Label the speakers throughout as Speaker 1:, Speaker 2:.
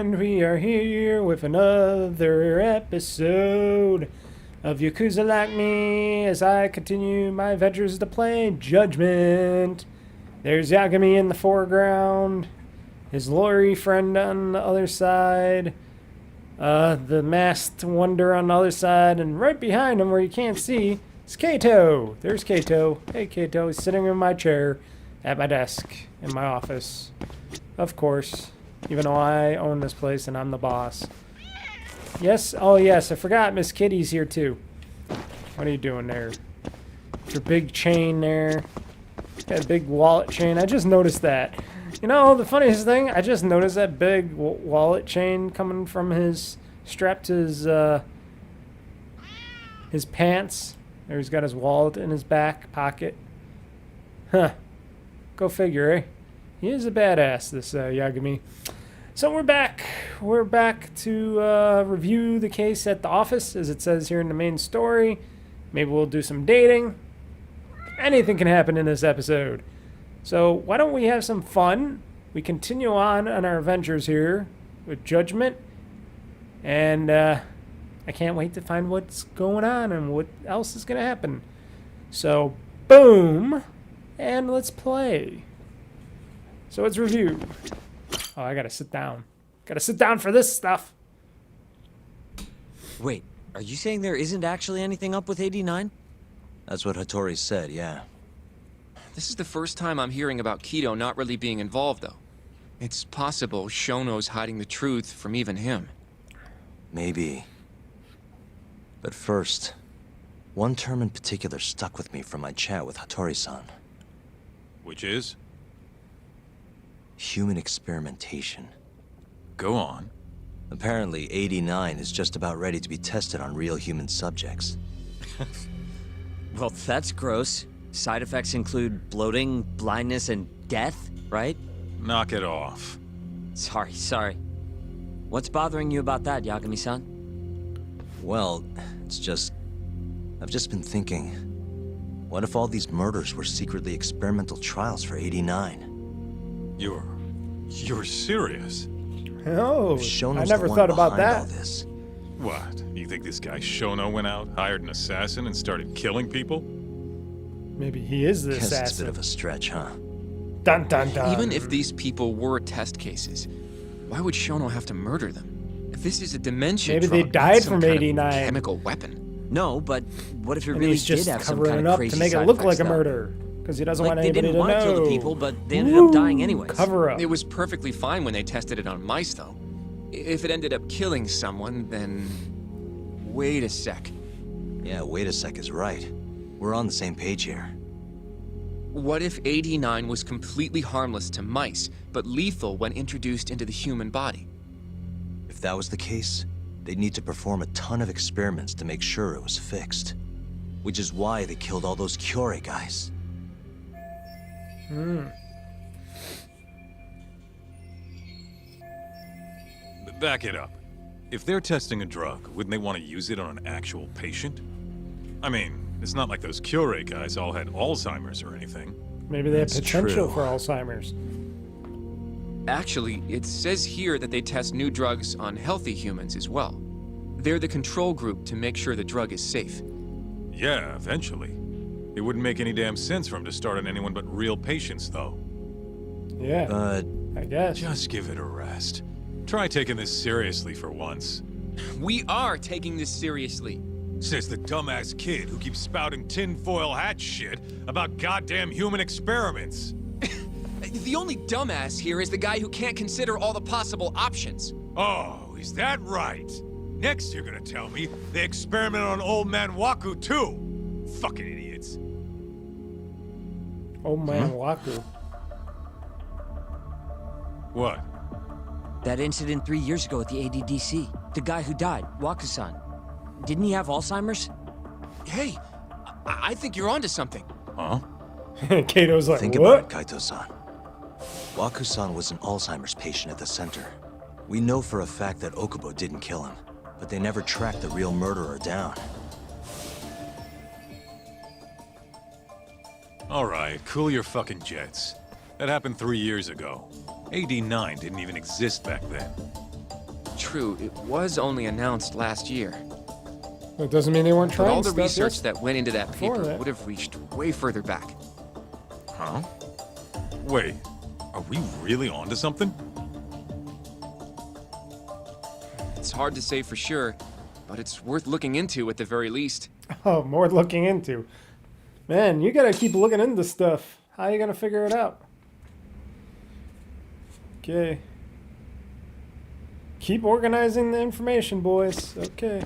Speaker 1: And we are here with another episode of Yakuza Like Me as I continue my adventures to play Judgment. There's Yagami in the foreground, his lorry friend on the other side, the masked wonder on the other side, and right behind him where you can't see is Kaito. There's Kaito. Hey Kaito, he's sitting in my chair at my desk in my office. Of course. Even though I own this place and I'm the boss. Yes? Oh, yes. I forgot Miss Kitty's here, too. What are you doing there? Your big chain there. Got a big wallet chain. I just noticed that. You know, the funniest thing, I just noticed that big wallet chain coming from his... strapped to his pants. There he's got his wallet in his back pocket. Huh. Go figure, eh? He is a badass, this Yagami. So we're back. We're back to review the case at the office, as it says here in the main story. Maybe we'll do some dating. Anything can happen in this episode. So why don't we have some fun? We continue on our adventures here with Judgment. And I can't wait to find what's going on and what else is going to happen. So, boom. And let's play. So let's review. Oh, I gotta sit down. Gotta sit down for this stuff.
Speaker 2: Wait, are you saying there isn't actually anything up with 89?
Speaker 3: That's what Hattori said, yeah.
Speaker 4: This is the first time I'm hearing about Kido not really being involved, though. It's possible Shono's hiding the truth from even him.
Speaker 3: Maybe. But first, one term in particular stuck with me from my chat with Hattori-san.
Speaker 5: Which is?
Speaker 3: Human experimentation.
Speaker 5: Go on.
Speaker 3: Apparently, 89 is just about ready to be tested on real human subjects.
Speaker 2: Well, that's gross. Side effects include bloating, blindness, and death, right?
Speaker 5: Knock it off.
Speaker 2: Sorry. What's bothering you about that, Yagami-san?
Speaker 3: Well, I've just been thinking, what if all these murders were secretly experimental trials for 89?
Speaker 5: You're serious?
Speaker 1: Oh,
Speaker 3: Shono's
Speaker 1: I never
Speaker 3: the one
Speaker 1: thought about
Speaker 3: behind
Speaker 1: that.
Speaker 3: all this.
Speaker 5: What? You think this guy Shono went out, hired an assassin, and started killing people?
Speaker 1: Maybe he is the
Speaker 3: Guess it's a
Speaker 1: assassin.
Speaker 3: bit of a stretch, huh?
Speaker 1: Dun dun dun.
Speaker 4: Even if these people were test cases, why would Shono have to murder them? If this is a dementia
Speaker 1: Maybe
Speaker 4: drug,
Speaker 1: they died
Speaker 4: it's some
Speaker 1: from
Speaker 4: kind of
Speaker 1: 89.
Speaker 4: chemical weapon.
Speaker 2: No, but what if it
Speaker 1: And
Speaker 2: really
Speaker 1: he's just
Speaker 2: did have some
Speaker 1: covering
Speaker 2: kind
Speaker 1: it
Speaker 2: of
Speaker 1: up
Speaker 2: crazy
Speaker 1: to make it
Speaker 2: side
Speaker 1: look
Speaker 2: effects,
Speaker 1: like a
Speaker 2: though?
Speaker 1: murder. Because he doesn't
Speaker 2: Like
Speaker 1: want
Speaker 2: they
Speaker 1: anybody
Speaker 2: didn't
Speaker 1: to
Speaker 2: want
Speaker 1: know.
Speaker 2: to kill the people, but they ended up dying anyways.
Speaker 1: Cover up.
Speaker 4: It was perfectly fine when they tested it on mice, though. If it ended up killing someone, then... Wait a sec.
Speaker 3: Yeah, wait a sec is right. We're on the same page here.
Speaker 4: What if 89 was completely harmless to mice, but lethal when introduced into the human body?
Speaker 3: If that was the case, they'd need to perform a ton of experiments to make sure it was fixed. Which is why they killed all those Kyorei guys.
Speaker 5: Back it up. If they're testing a drug, wouldn't they want to use it on an actual patient? I mean, it's not like those Kyorei guys all had Alzheimer's or anything.
Speaker 1: Maybe they have
Speaker 3: That's
Speaker 1: potential
Speaker 3: true.
Speaker 1: for Alzheimer's.
Speaker 4: Actually, it says here that they test new drugs on healthy humans as well. They're the control group to make sure the drug is safe.
Speaker 5: Yeah, eventually. It wouldn't make any damn sense for him to start on anyone but real patients, though.
Speaker 1: Yeah,
Speaker 3: But
Speaker 1: I guess.
Speaker 5: Just give it a rest. Try taking this seriously for once.
Speaker 4: We are taking this seriously.
Speaker 5: Says the dumbass kid who keeps spouting tinfoil hat shit about goddamn human experiments.
Speaker 4: The only dumbass here is the guy who can't consider all the possible options.
Speaker 5: Oh, is that right? Next you're gonna tell me they experiment on old man Waku too. Fucking idiots.
Speaker 1: Oh man, Waku.
Speaker 5: What?
Speaker 2: That incident 3 years ago at the ADDC. The guy who died, Waku-san. Didn't he have Alzheimer's?
Speaker 4: Hey, I think you're onto something.
Speaker 5: Huh?
Speaker 1: Kato's like,
Speaker 3: think
Speaker 1: what?
Speaker 3: about it, Kaito-san. Waku-san was an Alzheimer's patient at the center. We know for a fact that Okubo didn't kill him, but they never tracked the real murderer down.
Speaker 5: All right, cool your fucking jets. That happened 3 years ago. AD9 didn't even exist back then.
Speaker 4: true, it was only announced last year.
Speaker 1: It doesn't mean they weren't
Speaker 4: But
Speaker 1: trying
Speaker 4: all the
Speaker 1: stuff
Speaker 4: research
Speaker 1: yet.
Speaker 4: that went into that
Speaker 1: Before
Speaker 4: paper
Speaker 1: that.
Speaker 4: would have reached way further back.
Speaker 5: Huh? Wait, are we really onto something?
Speaker 4: It's hard to say for sure, but it's worth looking into at the very least.
Speaker 1: Oh, more looking into. Man, you gotta keep looking into stuff. How you gonna figure it out? Okay. Keep organizing the information, boys. Okay.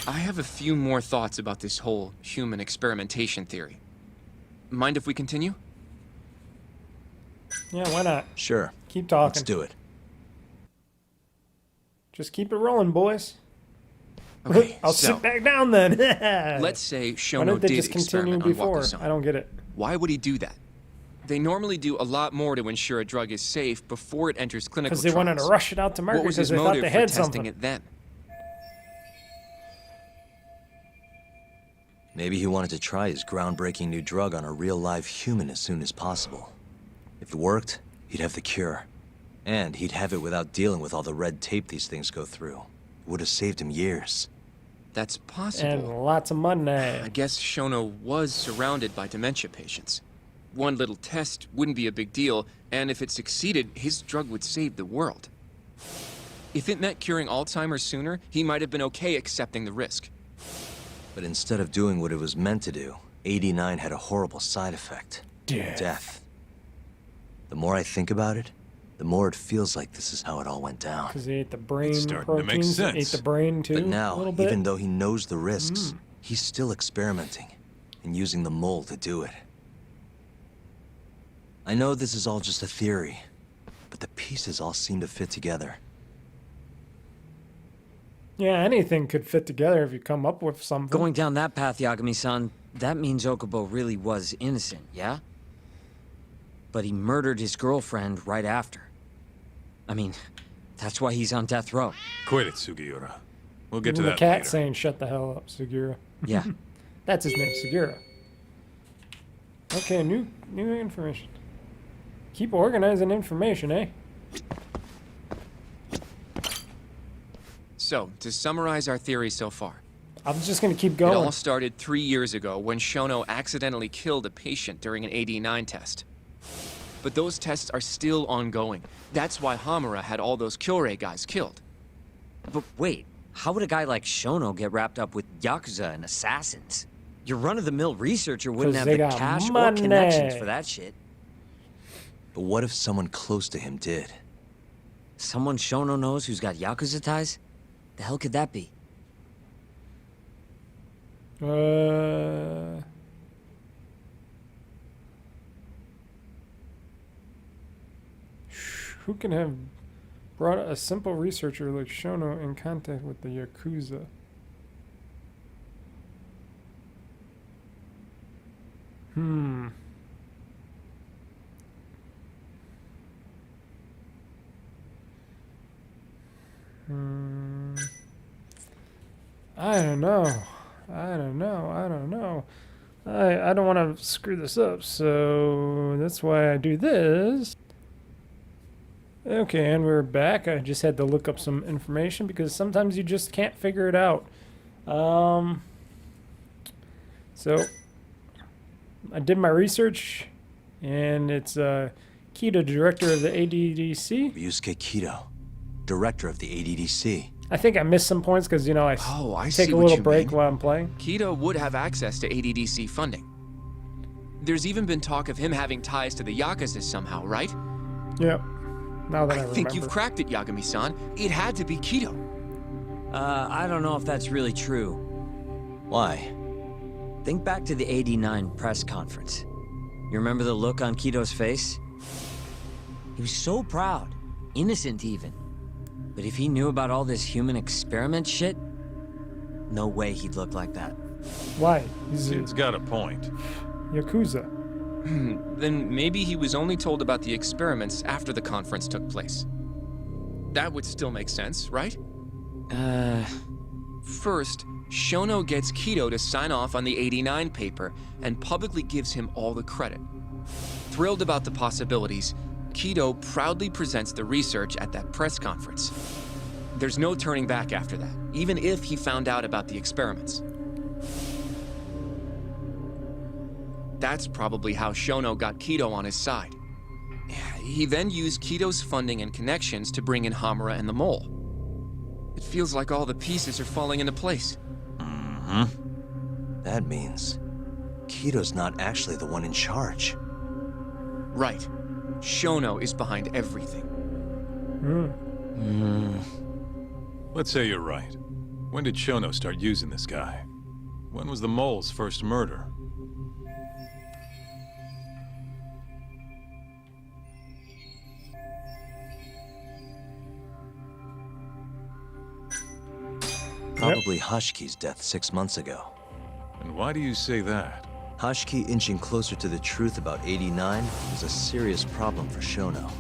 Speaker 4: I have a few more thoughts about this whole human experimentation theory. Mind if we continue?
Speaker 1: Yeah, why not?
Speaker 3: Sure.
Speaker 1: Keep talking.
Speaker 3: Let's do it.
Speaker 1: Just keep it rolling, boys.
Speaker 4: Okay,
Speaker 1: I'll
Speaker 4: so,
Speaker 1: sit back down then.
Speaker 4: let's say
Speaker 1: Why
Speaker 4: Shono
Speaker 1: didn't they
Speaker 4: did
Speaker 1: just continue
Speaker 4: experiment on
Speaker 1: before?
Speaker 4: Wakusan.
Speaker 1: I don't get it.
Speaker 4: Why would he do that? They normally do a lot more to ensure a drug is safe before it enters clinical
Speaker 1: Because they wanted to
Speaker 4: trials.
Speaker 1: rush it out to market
Speaker 4: What was
Speaker 1: because
Speaker 4: his
Speaker 1: they thought
Speaker 4: motive
Speaker 1: they
Speaker 4: for
Speaker 1: had
Speaker 4: testing
Speaker 1: something.
Speaker 4: it then?
Speaker 3: Maybe he wanted to try his groundbreaking new drug on a real live human as soon as possible. If it worked, he'd have the cure. And he'd have it without dealing with all the red tape these things go through. It would have saved him years.
Speaker 4: That's possible.
Speaker 1: And lots of money.
Speaker 4: I guess Shono was surrounded by dementia patients. One little test wouldn't be a big deal, and if it succeeded, his drug would save the world. If it meant curing Alzheimer's sooner, he might have been okay accepting the risk.
Speaker 3: But instead of doing what it was meant to do, 89 had a horrible side effect.
Speaker 1: Death.
Speaker 3: Death. The more I think about it, the more it feels like this is how it all went down.
Speaker 1: Because he ate the brain
Speaker 5: starting to make
Speaker 1: proteins. He ate
Speaker 5: sense.
Speaker 1: the brain too.
Speaker 3: But
Speaker 1: a
Speaker 3: now,
Speaker 1: little bit.
Speaker 3: even though he knows the risks, he's still experimenting and using the mole to do it. I know this is all just a theory, but the pieces all seem to fit together.
Speaker 1: Yeah, anything could fit together if you come up with something.
Speaker 2: Going down that path, Yagami-san, that means Okubo really was innocent, yeah? But he murdered his girlfriend right after. I mean, that's why he's on death row.
Speaker 5: Quit it, Sugiura. We'll get
Speaker 1: Even
Speaker 5: to
Speaker 1: the
Speaker 5: that
Speaker 1: cat
Speaker 5: later.
Speaker 1: saying, "Shut the hell up, Segura."
Speaker 2: Yeah.
Speaker 1: That's his name, Segura. Okay, new information. Keep organizing information, eh?
Speaker 4: So, to summarize our theory so far,
Speaker 1: I'm just gonna keep
Speaker 4: it
Speaker 1: going.
Speaker 4: all started 3 years ago when Shono accidentally killed a patient during an AD9 test. But those tests are still ongoing. That's why Hamura had all those Kyorei guys killed.
Speaker 2: But wait, how would a guy like Shono get wrapped up with Yakuza and assassins? Your run-of-the-mill researcher wouldn't
Speaker 1: 'Cause
Speaker 2: have
Speaker 1: they
Speaker 2: the
Speaker 1: got
Speaker 2: cash or
Speaker 1: money.
Speaker 2: connections for that shit.
Speaker 3: But what if someone close to him did?
Speaker 2: Someone Shono knows who's got Yakuza ties? The hell could that be?
Speaker 1: Who can have brought a simple researcher like Shono in contact with the Yakuza? I don't know. I don't want to screw this up, so that's why I do this. Okay, and we're back. I just had to look up some information because sometimes you just can't figure it out. So I did my research, and it's Kido, director of the ADDC.
Speaker 3: Ryusuke Kido, director of the ADDC.
Speaker 1: I think I missed some points because, you know, I
Speaker 4: Oh, I
Speaker 1: take
Speaker 4: see
Speaker 1: a
Speaker 4: what
Speaker 1: little
Speaker 4: you
Speaker 1: break
Speaker 4: mean.
Speaker 1: while I'm playing.
Speaker 4: Kido would have access to ADDC funding. There's even been talk of him having ties to the Yakuza somehow, right?
Speaker 1: Yep. Now that I
Speaker 4: I
Speaker 1: remember.
Speaker 4: think you've cracked it, Yagami-san. It had to be Kido.
Speaker 2: I don't know if that's really true.
Speaker 3: Why?
Speaker 2: Think back to the '89 press conference. You remember the look on Kido's face? He was so proud, innocent even. But if he knew about all this human experiment shit, no way he'd look like that.
Speaker 1: Why? He's a
Speaker 5: Kid's got a point.
Speaker 1: Yakuza.
Speaker 4: Then maybe he was only told about the experiments after the conference took place. That would still make sense, right? First, Shono gets Kido to sign off on the '89 paper and publicly gives him all the credit. Thrilled about the possibilities, Kido proudly presents the research at that press conference. There's no turning back after that, even if he found out about the experiments. That's probably how Shono got Kido on his side. He then used Kido's funding and connections to bring in Hamura and the Mole. It feels like all the pieces are falling into place.
Speaker 3: That means Kido's not actually the one in charge.
Speaker 4: Right. Shono is behind everything.
Speaker 5: Let's say you're right. When did Shono start using this guy? When was the Mole's first murder?
Speaker 3: Probably Hashki's death 6 months ago.
Speaker 5: And why do you say that?
Speaker 3: Hashki inching closer to the truth about 89 was a serious problem for Shono.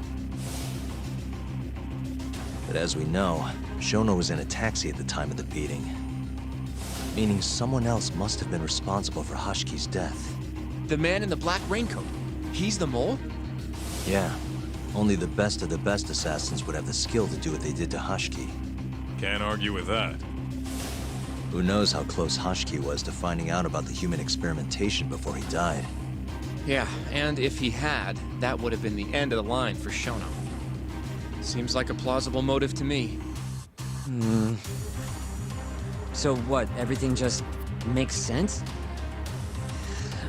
Speaker 3: But as we know, Shono was in a taxi at the time of the beating. Meaning someone else must have been responsible for Hashki's death.
Speaker 4: The man in the black raincoat. He's the Mole?
Speaker 3: Yeah. Only the best of the best assassins would have the skill to do what they did to Hashki.
Speaker 5: Can't argue with that.
Speaker 3: Who knows how close Hashki was to finding out about the human experimentation before he died.
Speaker 4: Yeah, and if he had, that would have been the end of the line for Shono. Seems like a plausible motive to me.
Speaker 2: So what, everything just makes sense?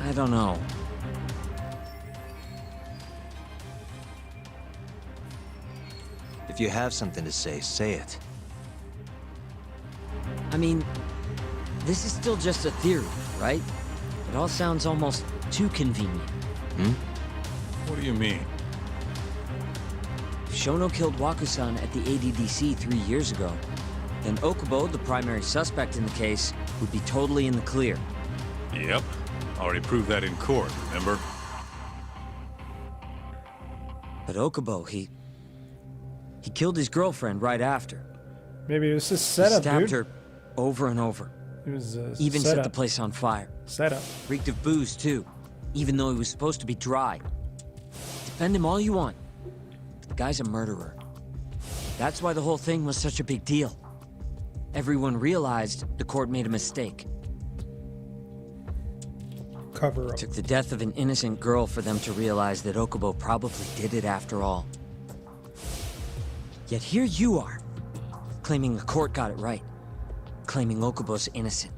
Speaker 2: I don't know.
Speaker 3: If you have something to say it.
Speaker 2: I mean, this is still just a theory, right? It all sounds almost too convenient.
Speaker 5: What do you mean?
Speaker 2: If Shono killed Wakusan at the ADDC 3 years ago, then Okubo, the primary suspect in the case, would be totally in the clear.
Speaker 5: Yep. Already proved that in court, remember?
Speaker 2: But Okubo, he killed his girlfriend right after.
Speaker 1: Maybe it was just
Speaker 2: He
Speaker 1: setup,
Speaker 2: stabbed
Speaker 1: dude.
Speaker 2: her over and over.
Speaker 1: It was
Speaker 2: Even set
Speaker 1: setup.
Speaker 2: the place on fire.
Speaker 1: Setup.
Speaker 2: Reeked of booze, too. Even though he was supposed to be dry. Defend him all you want. But the guy's a murderer. That's why the whole thing was such a big deal. Everyone realized the court made a mistake.
Speaker 1: Cover up.
Speaker 2: It took the death of an innocent girl for them to realize that Okubo probably did it after all. Yet here you are, claiming the court got it right. Claiming Okubo's innocent.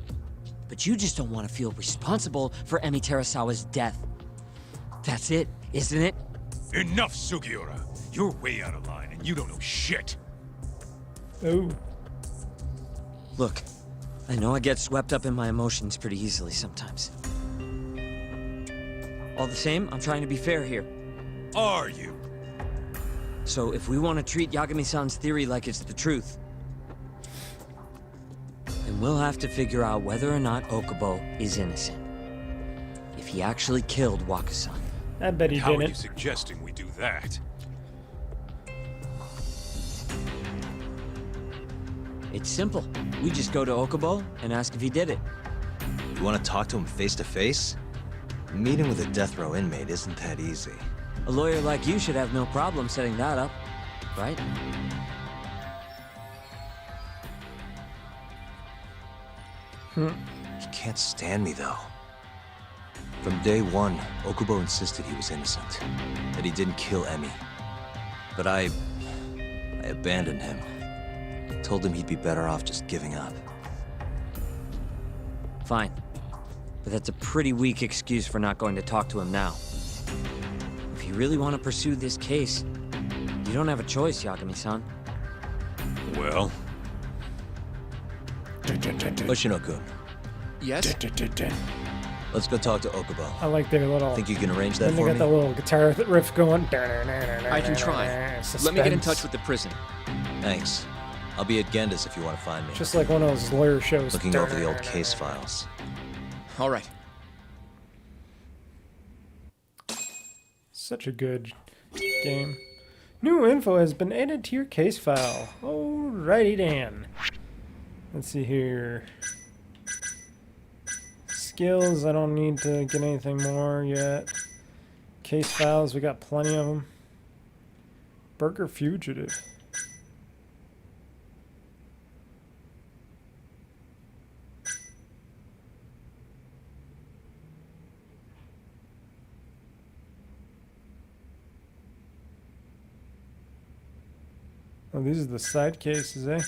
Speaker 2: But you just don't want to feel responsible for Emi Terasawa's death. That's it, isn't it?
Speaker 5: Enough, Sugiura! You're way out of line, and you don't know shit!
Speaker 1: Oh.
Speaker 2: Look, I know I get swept up in my emotions pretty easily sometimes. All the same, I'm trying to be fair here.
Speaker 5: Are you?
Speaker 2: So if we want to treat Yagami-san's theory like it's the truth, then we'll have to figure out whether or not Okubo is innocent. If he actually killed Wakusan.
Speaker 1: I bet he
Speaker 5: How are you
Speaker 1: didn't.
Speaker 5: suggesting we do that?
Speaker 2: It's simple. We just go to Okubo and ask if he did it.
Speaker 3: You want to talk to him face to face? Meeting with a death row inmate isn't that easy.
Speaker 2: A lawyer like you should have no problem setting that up, right?
Speaker 3: He can't stand me, though. From day one, Okubo insisted he was innocent, that he didn't kill Emi. But I abandoned him. Told him he'd be better off just giving up.
Speaker 2: Fine. But that's a pretty weak excuse for not going to talk to him now. If you really want to pursue this case, you don't have a choice, Yagami-san.
Speaker 5: Well,
Speaker 3: Oshino-kun,
Speaker 4: Yes?
Speaker 3: let's go talk to Okubo.
Speaker 1: I like their little.
Speaker 3: Think you can arrange that
Speaker 1: Then they
Speaker 3: for
Speaker 1: got
Speaker 3: me?
Speaker 1: the little guitar riff going.
Speaker 4: I can try. Let me get in touch with the prison.
Speaker 3: Thanks. I'll be at Genda's if you want to find me.
Speaker 1: Just like one of those lawyer shows.
Speaker 3: Looking over the old case files.
Speaker 4: All right.
Speaker 1: Such a good game. New info has been added to your case file. Alrighty then. Let's see here. Skills, I don't need to get anything more yet. Case files, we got plenty of them. Burger Fugitive. Oh, these are the side cases, eh?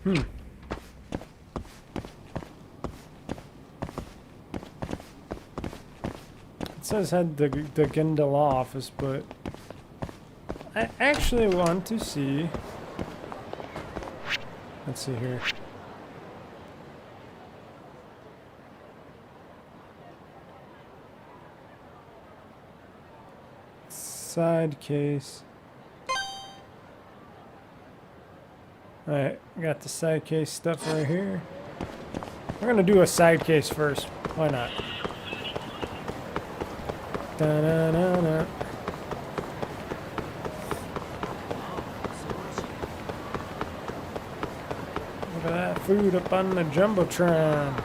Speaker 1: It says head the Gindel office, but I actually want to see. Let's see here. Side case. Alright, got the side case stuff right here. We're gonna do a side case first. Why not? Da-da-da-da. Look at that food up on the Jumbotron.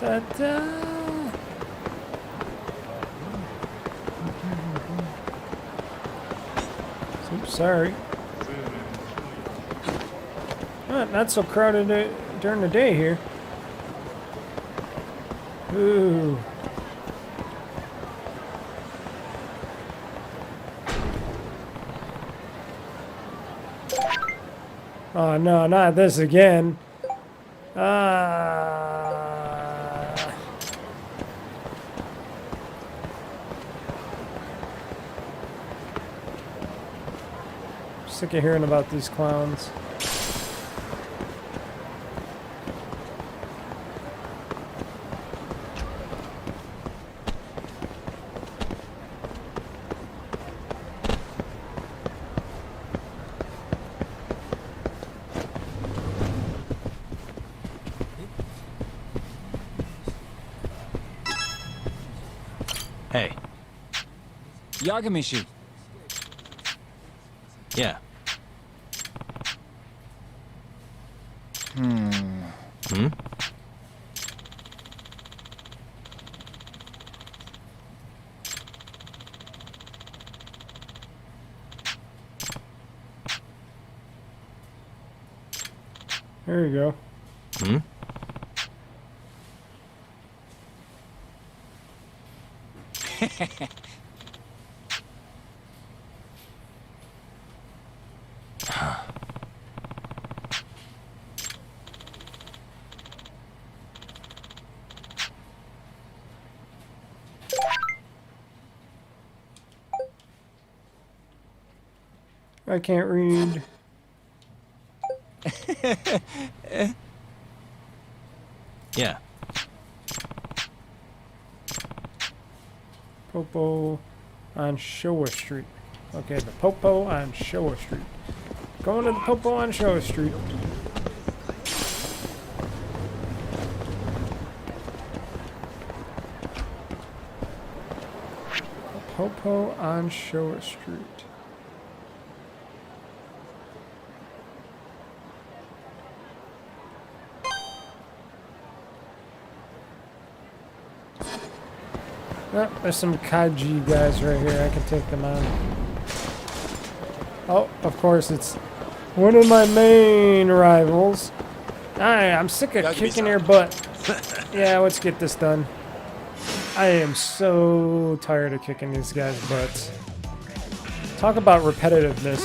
Speaker 1: Da-da. Oops, sorry. Not so crowded during the day here. Ooh. Oh no, not this again. Sick of hearing about these clowns.
Speaker 3: Hey.
Speaker 2: Yagami.
Speaker 3: Yeah. Hmm?
Speaker 1: There you go.
Speaker 3: Hmm?
Speaker 1: I can't read.
Speaker 3: Yeah.
Speaker 1: Popo on Showa Street. Okay, the Popo on Showa Street. Going to the Popo on Showa Street. Popo on Showa Street. Oh, there's some Kaiji guys right here. I can take them on. Oh, of course, it's one of my main rivals. I'm sick of kicking your butt. Yeah, let's get this done. I am so tired of kicking these guys' butts. Talk about repetitiveness.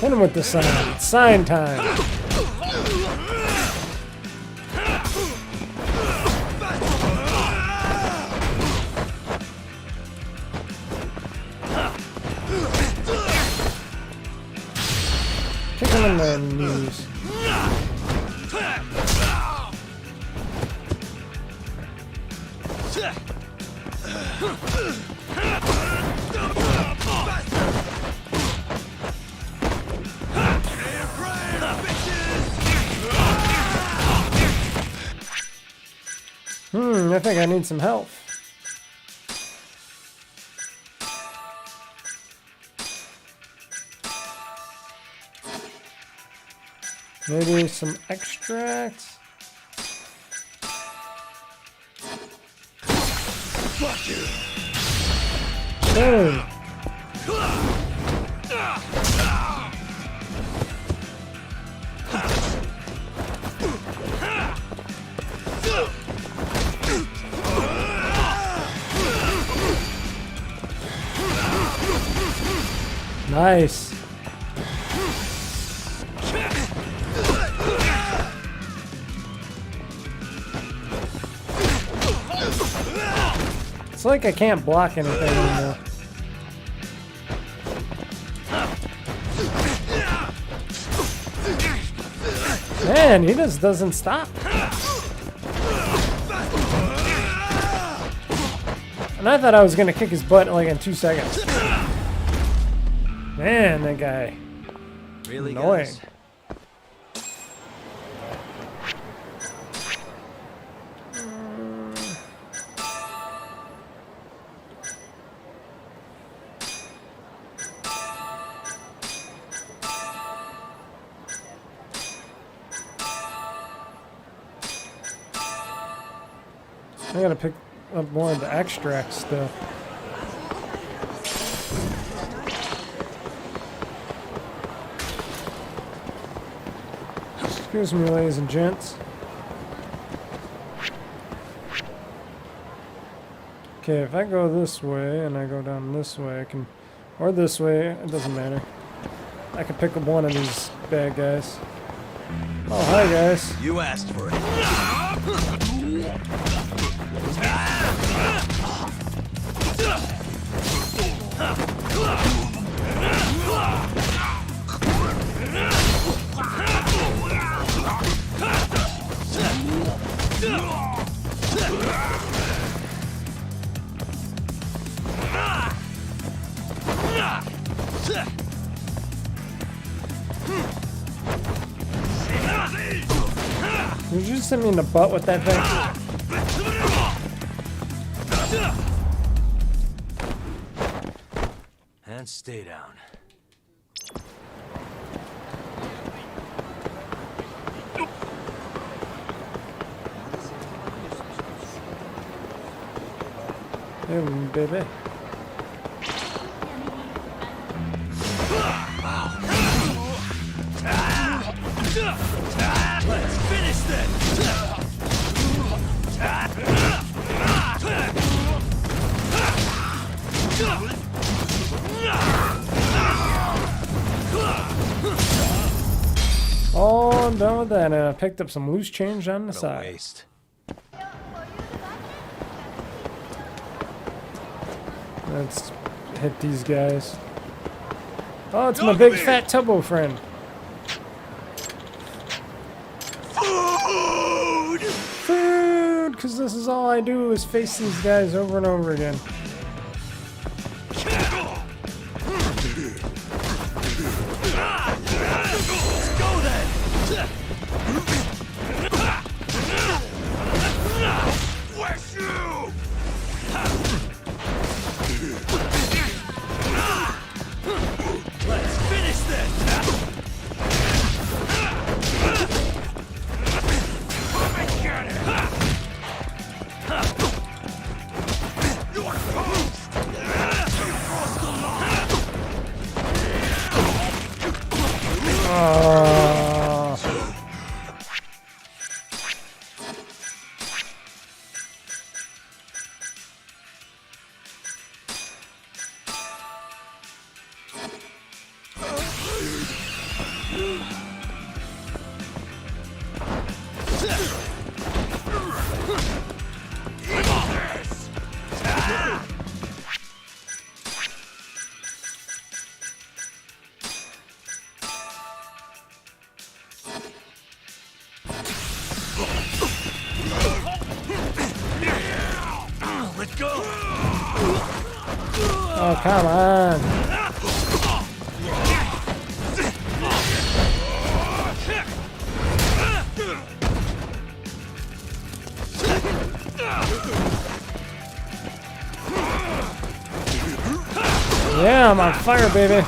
Speaker 1: Hit him with the sign. It's sign time. Kick him in the knees. I think I need some help. Maybe some extracts.
Speaker 6: Fuck you.
Speaker 1: Boom. Nice. It's like I can't block anything anymore. Man, he just doesn't stop. And I thought I was gonna kick his butt like in 2 seconds. Man, that guy.
Speaker 3: Really,
Speaker 1: Annoying.
Speaker 3: guys?
Speaker 1: I gotta pick up more of the extracts stuff. Excuse me, ladies and gents. Okay, if I go this way and I go down this way, I can, or this way, it doesn't matter. I can pick up one of these bad guys. Oh, hi guys.
Speaker 3: You asked for it.
Speaker 1: Did you just hit me in the butt with that thing?
Speaker 3: And stay down.
Speaker 1: Hey, baby.
Speaker 6: Let's finish this!
Speaker 1: Oh, I'm done with that, and I picked up some loose change on the
Speaker 3: What a
Speaker 1: side.
Speaker 3: waste.
Speaker 1: Let's hit these guys. Oh, it's my big fat Tubbo friend. Food! Because this is all I do is face these guys over and over again.
Speaker 6: Let's go then! Bless you! Let's finish this! I got it! You're Go!
Speaker 1: Oh, come on. Yeah, I'm on fire, baby.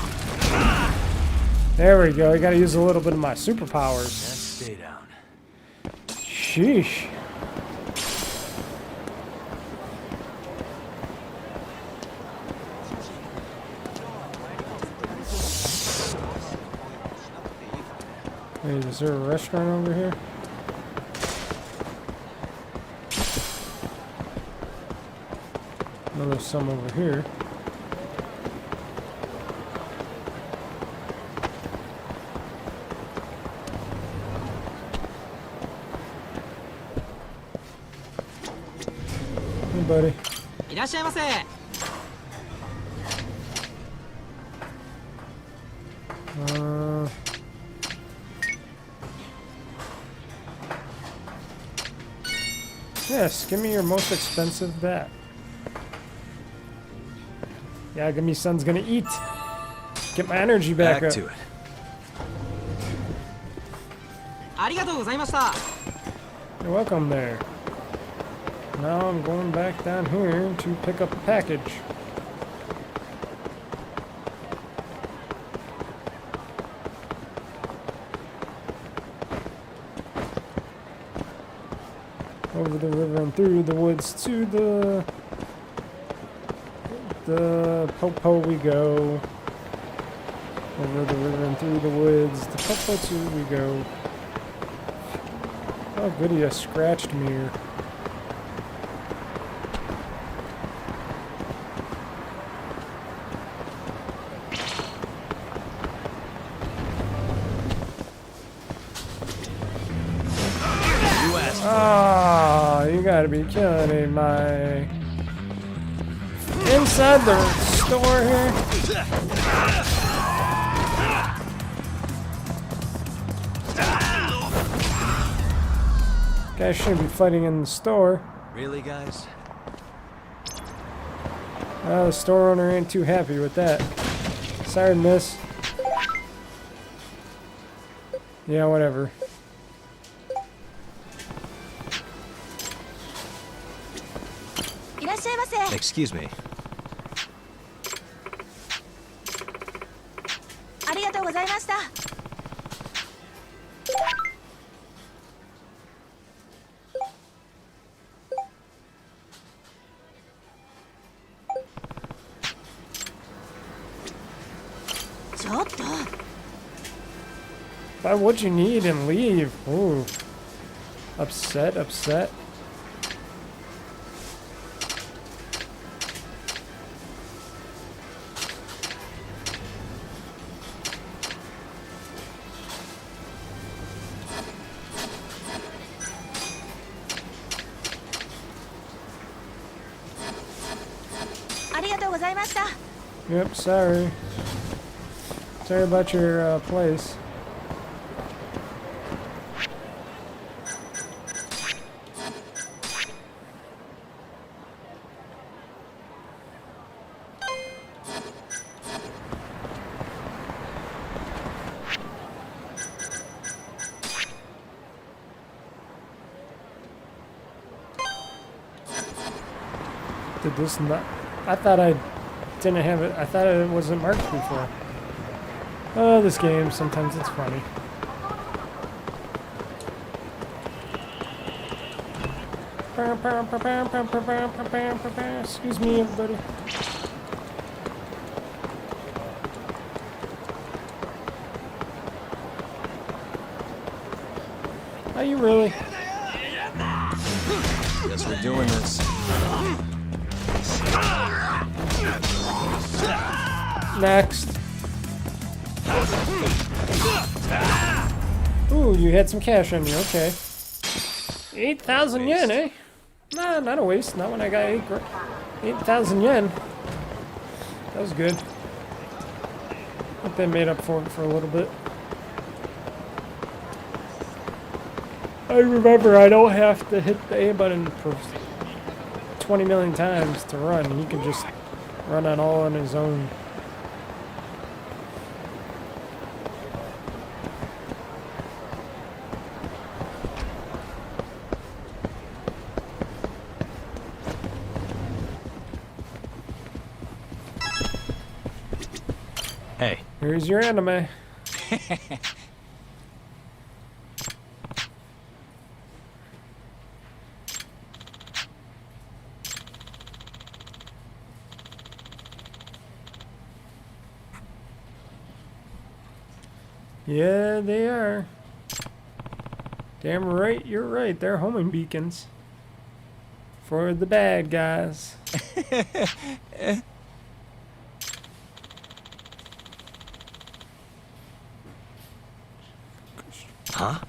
Speaker 1: There we go. I gotta use a little bit of my superpowers.
Speaker 3: Just stay down.
Speaker 1: Sheesh. Wait, is there a restaurant over here? No, there's some over here. Hey, buddy.
Speaker 7: いらっしゃいませ。
Speaker 1: Yes, give me your most expensive bat. Yagami-san's gonna eat. Get my energy back up.
Speaker 3: To it.
Speaker 7: ありがとうございました。
Speaker 1: You're welcome there. Now I'm going back down here to pick up a package. Over the river and through the woods to the Popo we go. Over the river and through the woods, the Popo too we go. Oh goody, a scratched mirror. Ah, you gotta be killing me, my... Inside the store here? Guys shouldn't be fighting in the store.
Speaker 3: Really, guys?
Speaker 1: The store owner ain't too happy with that. Sorry, miss. Yeah, whatever.
Speaker 3: Excuse me.
Speaker 8: ありがとうございました。ちょっと。
Speaker 1: Buy what you need and leave. Ooh. Upset, upset. Yep, sorry. Sorry about your place. Did this not... I thought I didn't have it. I thought it wasn't marked before. Oh, this game, sometimes it's funny. Excuse me, everybody. Are you really?
Speaker 3: Guess we're doing this.
Speaker 1: Next. Ooh, you had some cash on you, okay. 8,000 yen, eh? Nah, not a waste. Not when I got 8,000 yen. That was good. I think they made up for it for a little bit. I remember I don't have to hit the A button for 20 million times to run. He can just run it all on his own.
Speaker 3: Hey.
Speaker 1: Here's your anime. Yeah, they are. Damn right, you're right. They're homing beacons. For the bad guys.
Speaker 3: Huh?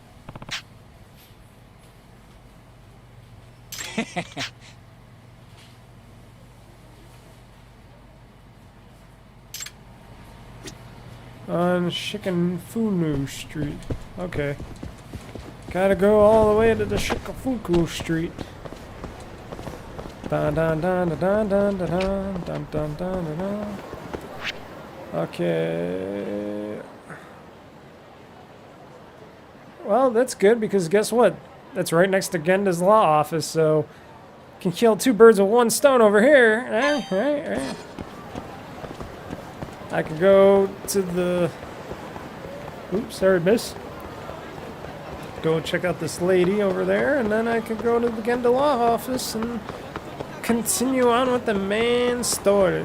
Speaker 1: On Shikanfunu Street. Okay. Gotta go all the way to the Shikafuku Street. Dun dun dun dun dun dun dun dun dun dun dun. Okay. Well, that's good because guess what? That's right next to Genda's law office, so can kill two birds with one stone over here. I could go to the... Oops, sorry, miss. Go check out this lady over there, and then I could go to the Genda law office and continue on with the main story.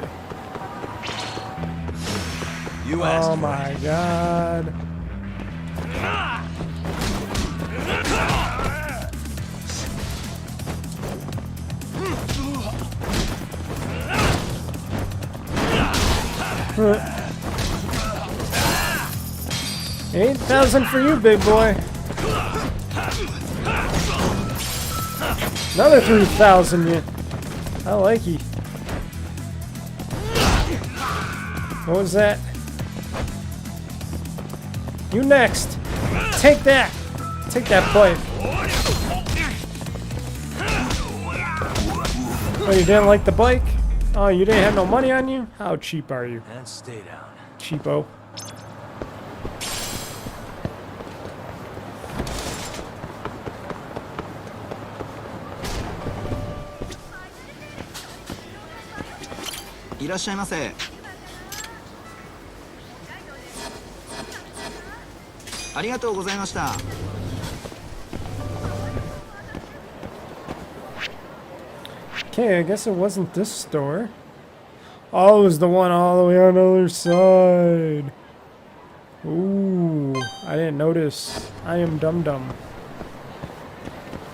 Speaker 3: You asked
Speaker 1: Oh
Speaker 3: for
Speaker 1: my
Speaker 3: it.
Speaker 1: god. Huh. 8,000 for you, big boy. Another 3,000 you. I like you. What was that? You next. Take that. Take that plate. Oh, you didn't like the bike? Oh, you didn't have no money on you? How cheap are you?
Speaker 3: And stay down.
Speaker 1: Cheapo. Okay, I guess it wasn't this store. Oh, it was the one all the way on the other side. Ooh, I didn't notice. I am dumb.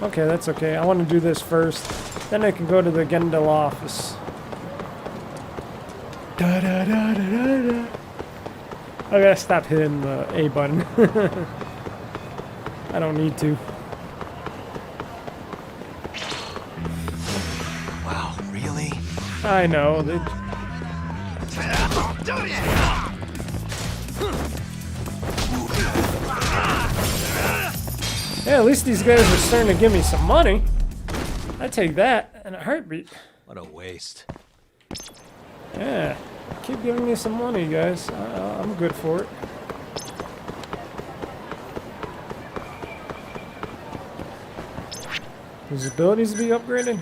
Speaker 1: Okay, that's okay. I want to do this first. Then I can go to the Gendel office. Da da da da da da. I gotta stop hitting the A button. I don't need to.
Speaker 3: Wow, really?
Speaker 1: I know. Yeah, at least these guys are starting to give me some money. I take that in a heartbeat.
Speaker 3: What a waste.
Speaker 1: Yeah, keep giving me some money, guys. I'm good for it. His abilities to be upgraded?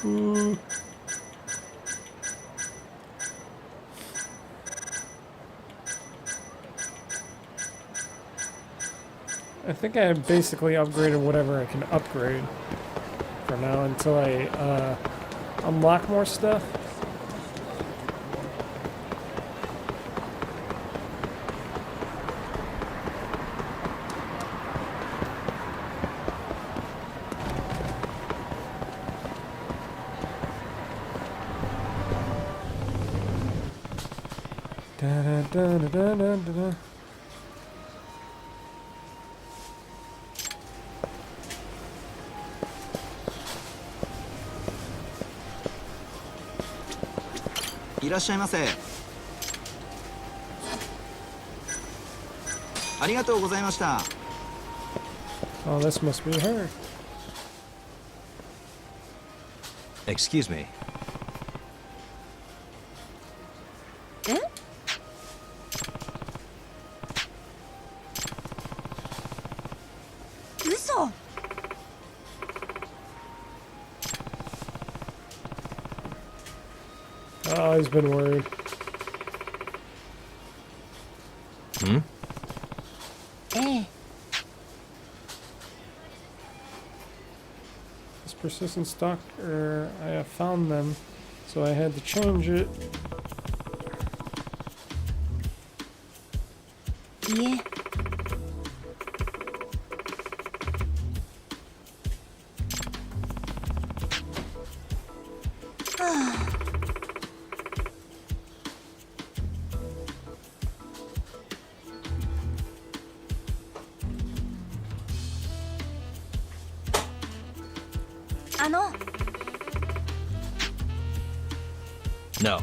Speaker 1: Ooh. I think I basically upgraded whatever I can upgrade for now until I unlock more stuff. Da da da da da da da.
Speaker 9: いらっしゃいませ。ありがとうございました。
Speaker 1: Oh, this must be her.
Speaker 3: Excuse me.
Speaker 8: え？ 嘘。
Speaker 1: Oh, he's been worried.
Speaker 3: Hmm?
Speaker 8: ええ。
Speaker 1: This persistent stalker, I have found them, so I had to change it.
Speaker 8: いえ。 あの。
Speaker 3: No.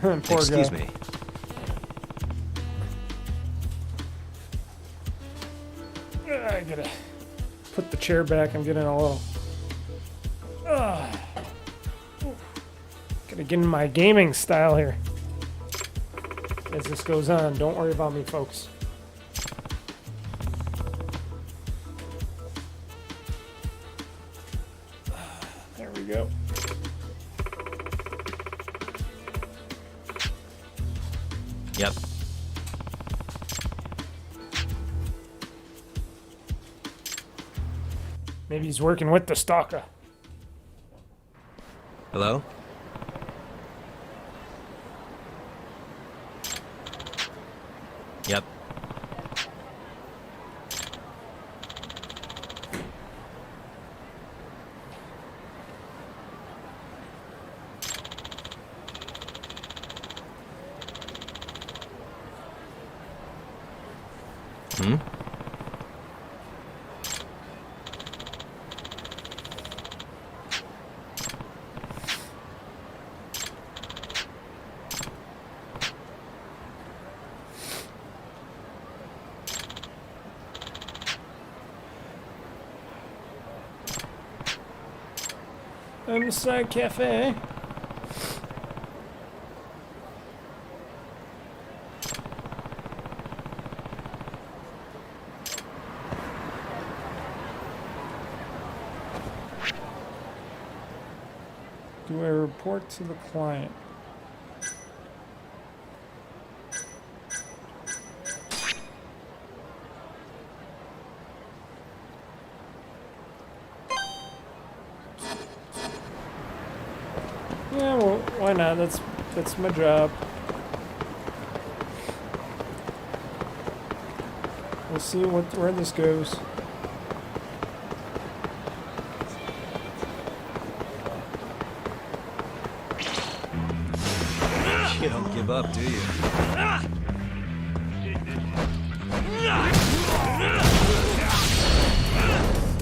Speaker 1: Poor
Speaker 3: Excuse
Speaker 1: guy.
Speaker 3: me.
Speaker 1: I gotta put the chair back. I'm getting a little. Gotta get in my gaming style here. As this goes on, don't worry about me, folks. There we go.
Speaker 3: Yep.
Speaker 1: Maybe he's working with the stalker.
Speaker 3: Hello? Yep. Hmm?
Speaker 1: Inside cafe. Do I report to the client? Yeah, well, why not? That's my job. We'll see where this goes.
Speaker 3: You don't give up, do you?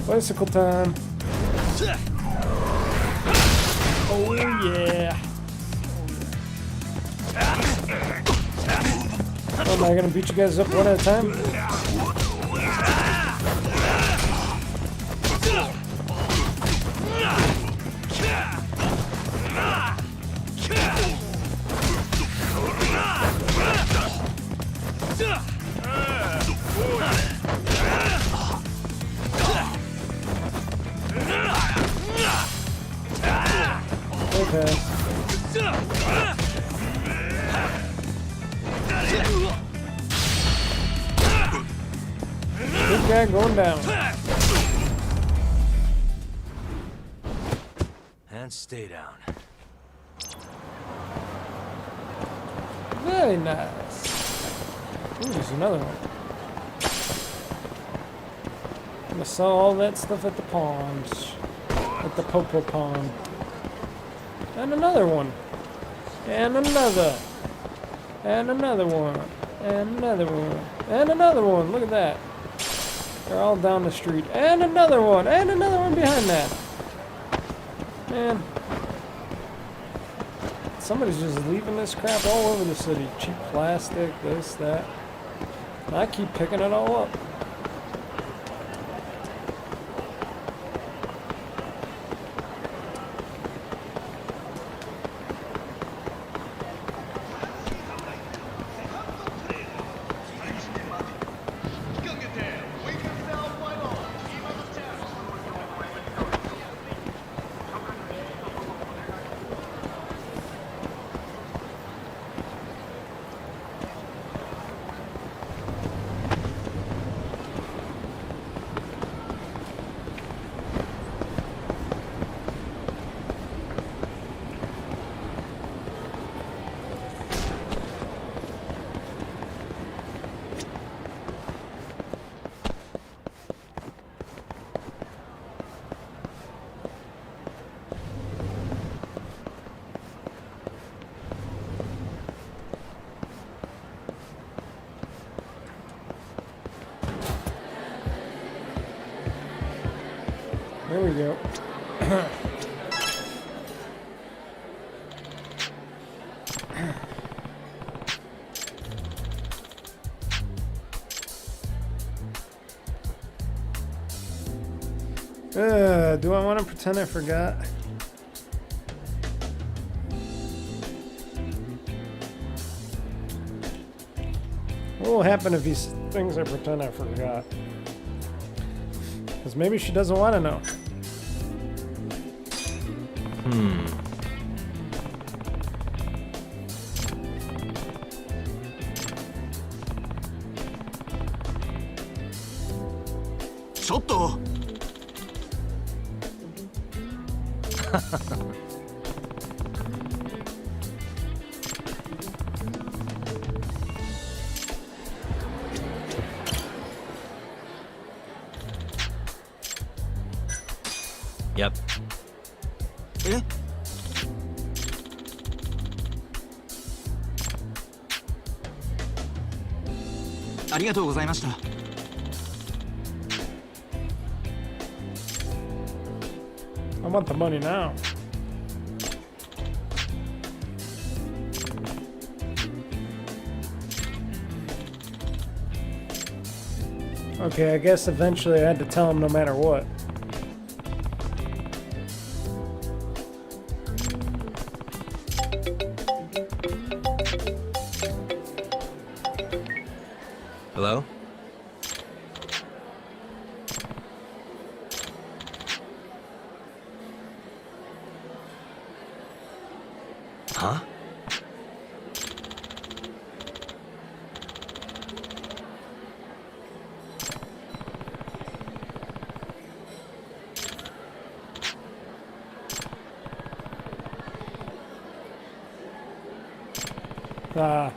Speaker 1: Bicycle time. Oh yeah. Oh, am I gonna beat you guys up one at a time? Okay. Big guy going down.
Speaker 3: And stay down.
Speaker 1: Very nice. Ooh, there's another one. I'm gonna sell all that stuff at the ponds. At the Popo Pond. And another one. And another. And another one. And another one. And another one. Look at that. They're all down the street. And another one! And another one behind that! Man. Somebody's just leaving this crap all over the city. Cheap plastic, this, that. And I keep picking it all up. There we go. Do I want to pretend I forgot? What will happen if these things I pretend I forgot? Because maybe she doesn't want to know.
Speaker 3: Yep.
Speaker 7: えありがとうございました
Speaker 1: I want the money now. Okay, I guess eventually I had to tell him no matter what.
Speaker 3: Hello? Huh?
Speaker 1: Ah.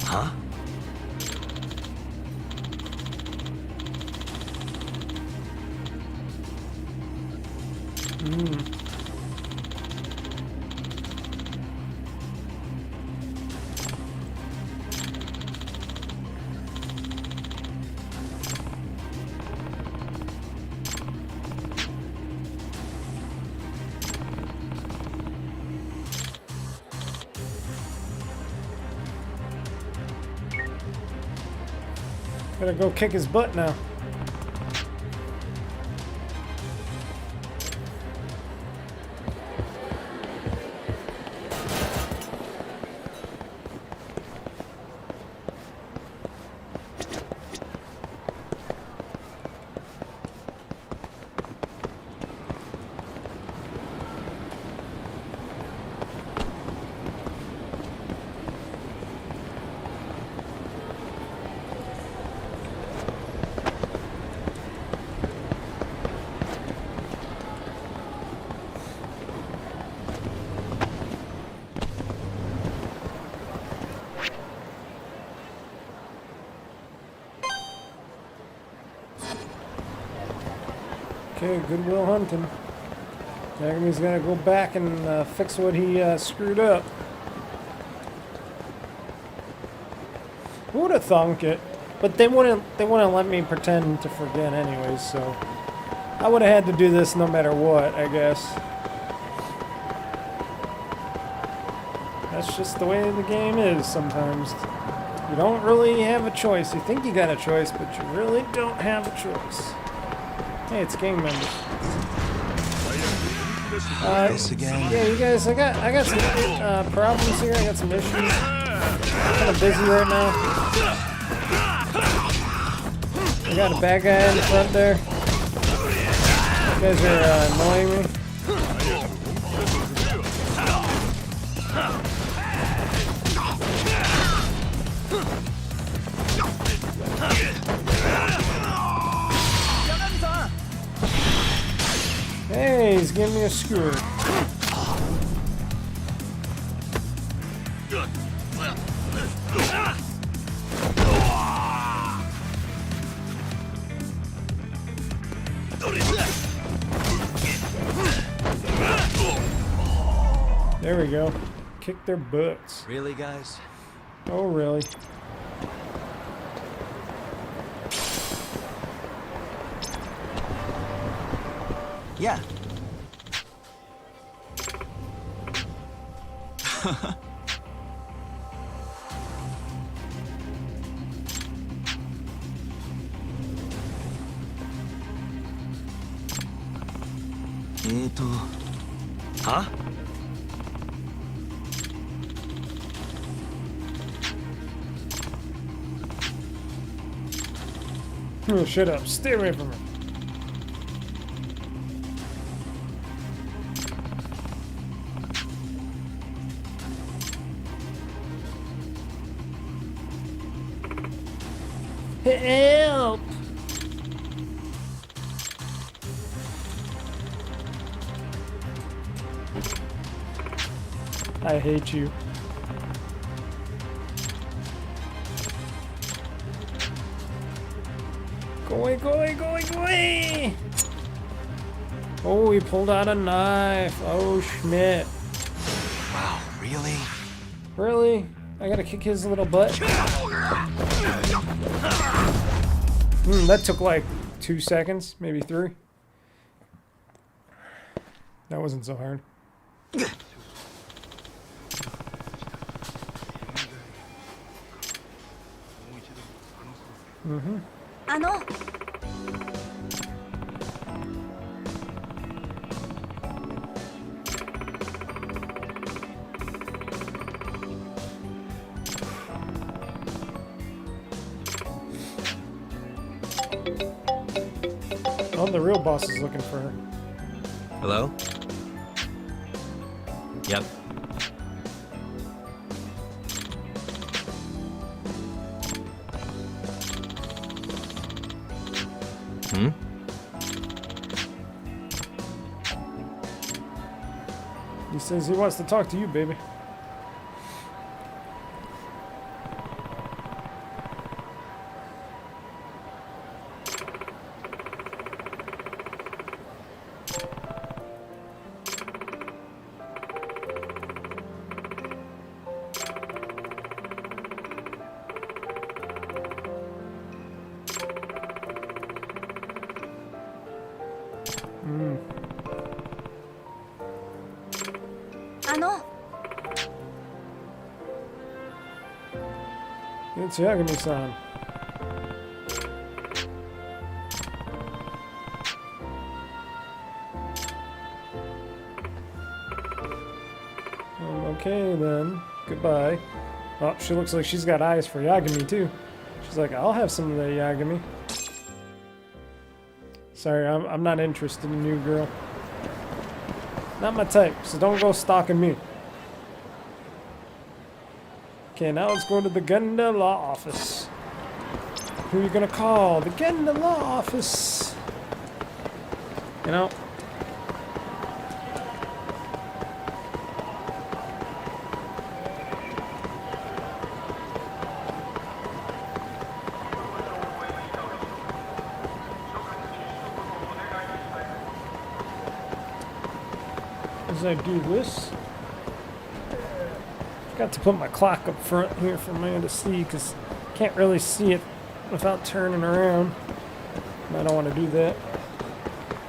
Speaker 3: Huh?
Speaker 1: Gotta go kick his butt now. Okay, Goodwill Hunting. Yagami's gonna go back and fix what he screwed up. Who would have thunk it? But they wouldn't let me pretend to forget anyways, so I would have had to do this no matter what, I guess. That's just the way the game is sometimes. You don't really have a choice. You think you got a choice, but you really don't have a choice. Hey, it's gang members.
Speaker 3: This again?
Speaker 1: Yeah, you guys, I got some problems here. I got some issues. I'm kind of busy right now. I got a bad guy in the front there. You guys are annoying me. Hey, he's giving me a skewer. There we go. Kick their butts.
Speaker 3: Really, guys?
Speaker 1: Oh, really?
Speaker 7: Yeah.
Speaker 3: Huh?
Speaker 1: Oh, shut up. Stay away from her. Help! I hate you. Go away, go away, go away, go away! Oh, he pulled out a knife. Oh, Schmidt.
Speaker 3: Wow, really?
Speaker 1: Really? I gotta kick his little butt? That took like 2 seconds, maybe 3. That wasn't so hard. Mm-hmm.
Speaker 8: あの
Speaker 1: Oh, the real boss is looking for her.
Speaker 3: Hello? Yep. Hmm?
Speaker 1: He says he wants to talk to you, baby. Hmm.
Speaker 8: あの
Speaker 1: It's Yagami-san. Okay then. Goodbye. Oh, she looks like she's got eyes for Yagami too. She's like, I'll have some of the Yagami. Sorry, I'm not interested in you, girl. Not my type, so don't go stalking me. Okay, now let's go to the Genda Law Office. Who are you gonna call? The Genda Law Office. You know? as I do this. Got to put my clock up front here for Amanda to see, because can't really see it without turning around. I don't want to do that.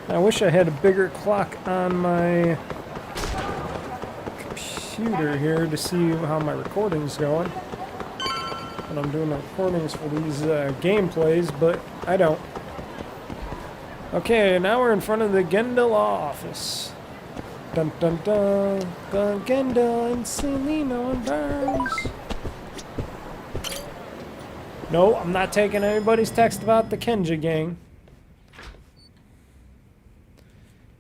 Speaker 1: I wish I had a bigger clock on my computer here to see how my recording's going. And I'm doing the recordings for these gameplays, but I don't. Okay, now we're in front of the Gendel office. Dun dun dun, the Gendel and Selena and Burns. No, I'm not taking anybody's text about the Kenja gang.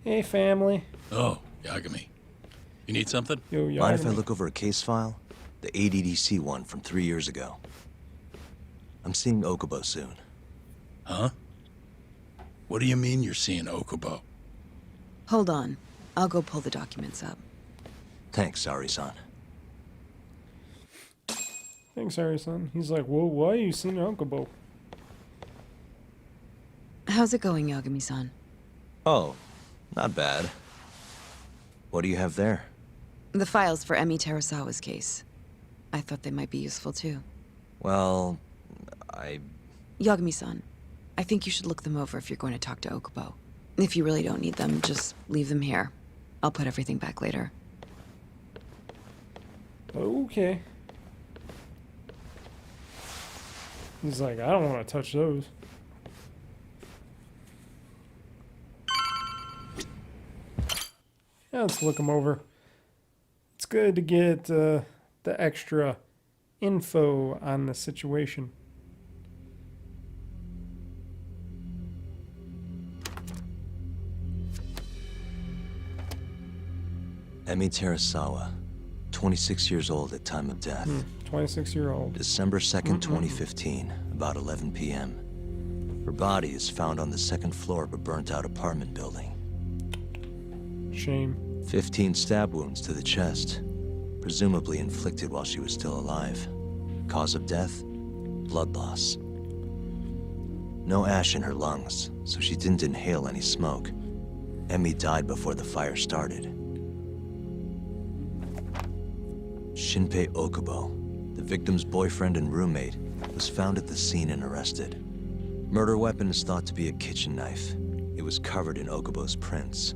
Speaker 1: Hey, family.
Speaker 6: Oh, Yagami. You need something?
Speaker 1: Yo,
Speaker 3: Mind if I
Speaker 1: Yagami.
Speaker 3: look over a case file? The ADDC one from 3 years ago. I'm seeing Okubo soon.
Speaker 6: Huh? What do you mean you're seeing Okubo?
Speaker 9: Hold on. I'll go pull the documents up.
Speaker 3: Thanks, Ari-san.
Speaker 1: Thanks, Harry-san. He's like, whoa, why are you seeing Okubo?
Speaker 9: How's it going, Yagami-san?
Speaker 3: Oh, not bad. What do you have there?
Speaker 9: The files for Emi Terasawa's case. I thought they might be useful too.
Speaker 3: Well,
Speaker 9: Yagami-san, I think you should look them over if you're going to talk to Okubo. If you really don't need them, just leave them here. I'll put everything back later.
Speaker 1: Okay. He's like, I don't want to touch those. Yeah, let's look them over. It's good to get the extra info on the situation.
Speaker 3: Emi Terasawa, 26 years old at time of death.
Speaker 1: 26-year-old.
Speaker 3: December 2nd, 2015, about 11 p.m. Her body is found on the second floor of a burnt-out apartment building.
Speaker 1: Shame.
Speaker 3: 15 stab wounds to the chest, presumably inflicted while she was still alive. Cause of death? Blood loss. No ash in her lungs, so she didn't inhale any smoke. Emi died before the fire started. Shinpei Okubo, the victim's boyfriend and roommate, was found at the scene and arrested. Murder weapon is thought to be a kitchen knife. It was covered in Okubo's prints.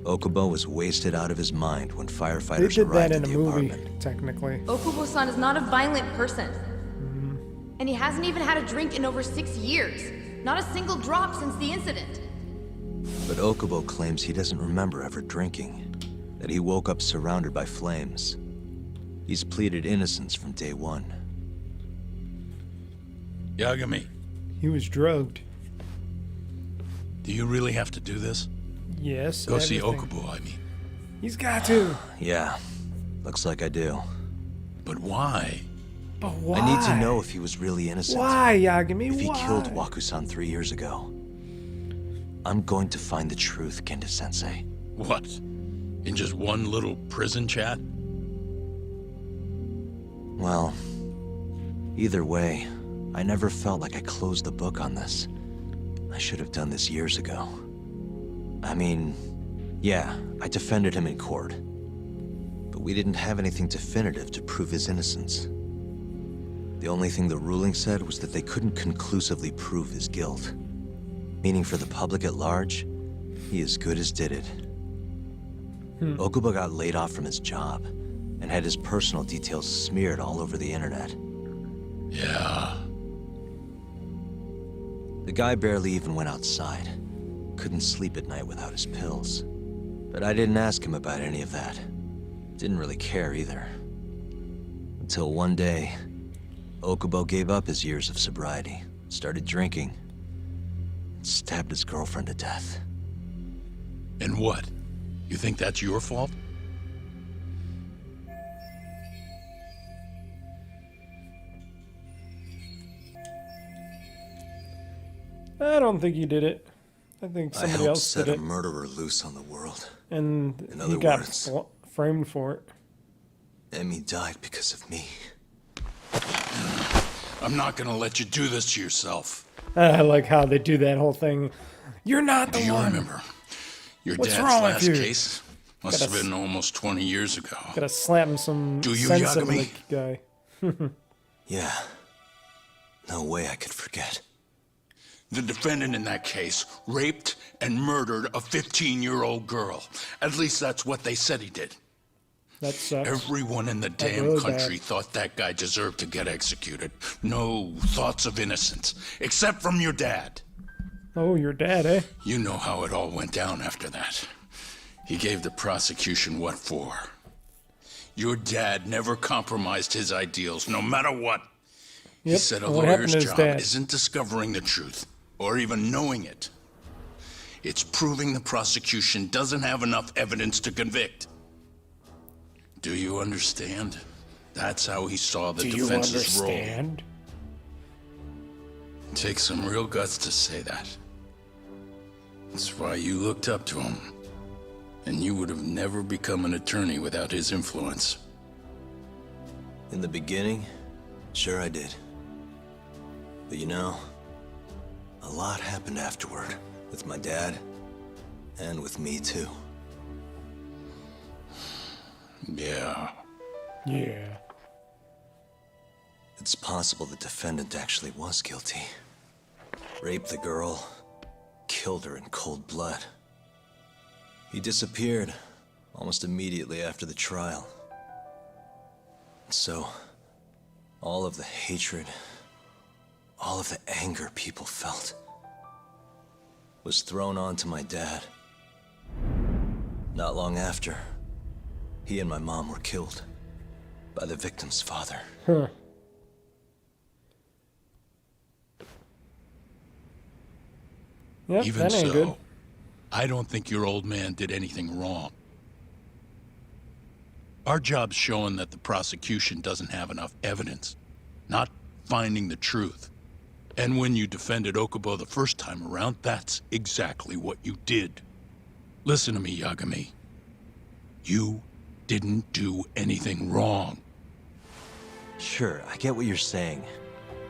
Speaker 3: Okubo was wasted out of his mind when
Speaker 1: They
Speaker 3: firefighters
Speaker 1: did that
Speaker 3: arrived
Speaker 1: in
Speaker 3: at
Speaker 1: a
Speaker 3: the
Speaker 1: movie,
Speaker 3: apartment.
Speaker 1: technically.
Speaker 10: Okubo-san is not a violent person. And he hasn't even had a drink in over 6 years. Not a single drop since the incident.
Speaker 3: But Okubo claims he doesn't remember ever drinking, that he woke up surrounded by flames. He's pleaded innocence from day one.
Speaker 6: Yagami,
Speaker 1: He was drugged.
Speaker 6: do you really have to do this?
Speaker 1: Yes.
Speaker 6: Go see
Speaker 1: everything.
Speaker 6: Okubo, I mean.
Speaker 1: He's got to.
Speaker 3: Yeah, looks like I do.
Speaker 6: But why?
Speaker 1: But why?
Speaker 3: I need to know if he was really innocent.
Speaker 1: Why, Yagami?
Speaker 3: If he
Speaker 1: why?
Speaker 3: killed Waku-san 3 years ago. I'm going to find the truth, Kenda-sensei.
Speaker 6: What? In just one little prison chat?
Speaker 3: Well, either way, I never felt like I closed the book on this. I should have done this years ago. I mean, yeah, I defended him in court. But we didn't have anything definitive to prove his innocence. The only thing the ruling said was that they couldn't conclusively prove his guilt. Meaning for the public at large, he as good as did it. Okubo got laid off from his job and had his personal details smeared all over the internet.
Speaker 6: Yeah.
Speaker 3: The guy barely even went outside. Couldn't sleep at night without his pills. But I didn't ask him about any of that. Didn't really care either. Until one day, Okubo gave up his years of sobriety, started drinking, and stabbed his girlfriend to death.
Speaker 6: And what? You think that's your fault?
Speaker 1: I don't think he did it. I think
Speaker 3: I
Speaker 1: somebody
Speaker 3: helped
Speaker 1: else
Speaker 3: set
Speaker 1: did
Speaker 3: a
Speaker 1: it.
Speaker 3: murderer loose on the world.
Speaker 1: And
Speaker 3: In
Speaker 1: he
Speaker 3: other
Speaker 1: got
Speaker 3: words-
Speaker 1: framed for it.
Speaker 3: Emi died because of me.
Speaker 6: I'm not gonna let you do this to yourself.
Speaker 1: I like how they do that whole thing. You're not the
Speaker 6: Do you
Speaker 1: one.
Speaker 6: remember your
Speaker 1: What's
Speaker 6: dad's
Speaker 1: wrong with
Speaker 6: last
Speaker 1: you?
Speaker 6: case? Must have been almost 20 years ago.
Speaker 1: Gotta slam some
Speaker 6: Do you,
Speaker 1: sense into the
Speaker 6: Yagami?
Speaker 1: guy.
Speaker 3: Yeah. No way I could forget.
Speaker 6: The defendant in that case raped and murdered a 15-year-old girl. At least that's what they said he did.
Speaker 1: That sucks.
Speaker 6: Everyone in the damn
Speaker 1: really
Speaker 6: country
Speaker 1: bad.
Speaker 6: thought that guy deserved to get executed. No thoughts of innocence, except from your dad.
Speaker 1: Oh, your dad, eh?
Speaker 6: You know how it all went down after that. He gave the prosecution what for. Your dad never compromised his ideals, no matter what. He
Speaker 1: Yep.
Speaker 6: said a
Speaker 1: and what happened
Speaker 6: lawyer's
Speaker 1: to his
Speaker 6: job
Speaker 1: dad?
Speaker 6: isn't discovering the truth, or even knowing it. It's proving the prosecution doesn't have enough evidence to convict. Do you understand? That's how he saw the
Speaker 1: Do you
Speaker 6: defense's role.
Speaker 1: understand?
Speaker 6: It takes some real guts to say that. That's why you looked up to him. And you would have never become an attorney without his influence.
Speaker 3: In the beginning, sure I did. But you know, a lot happened afterward. With my dad, and with me too.
Speaker 6: Yeah.
Speaker 1: Yeah.
Speaker 3: It's possible the defendant actually was guilty. Raped the girl, killed her in cold blood. He disappeared almost immediately after the trial. So, all of the hatred, all of the anger people felt, was thrown onto my dad. Not long after, he and my mom were killed by the victim's father.
Speaker 1: Huh. Yep,
Speaker 6: Even
Speaker 1: that ain't
Speaker 6: so,
Speaker 1: good.
Speaker 6: I don't think your old man did anything wrong. Our job's showing that the prosecution doesn't have enough evidence, not finding the truth. And when you defended Okubo the first time around, that's exactly what you did. Listen to me, Yagami. You didn't do anything wrong.
Speaker 3: Sure, I get what you're saying.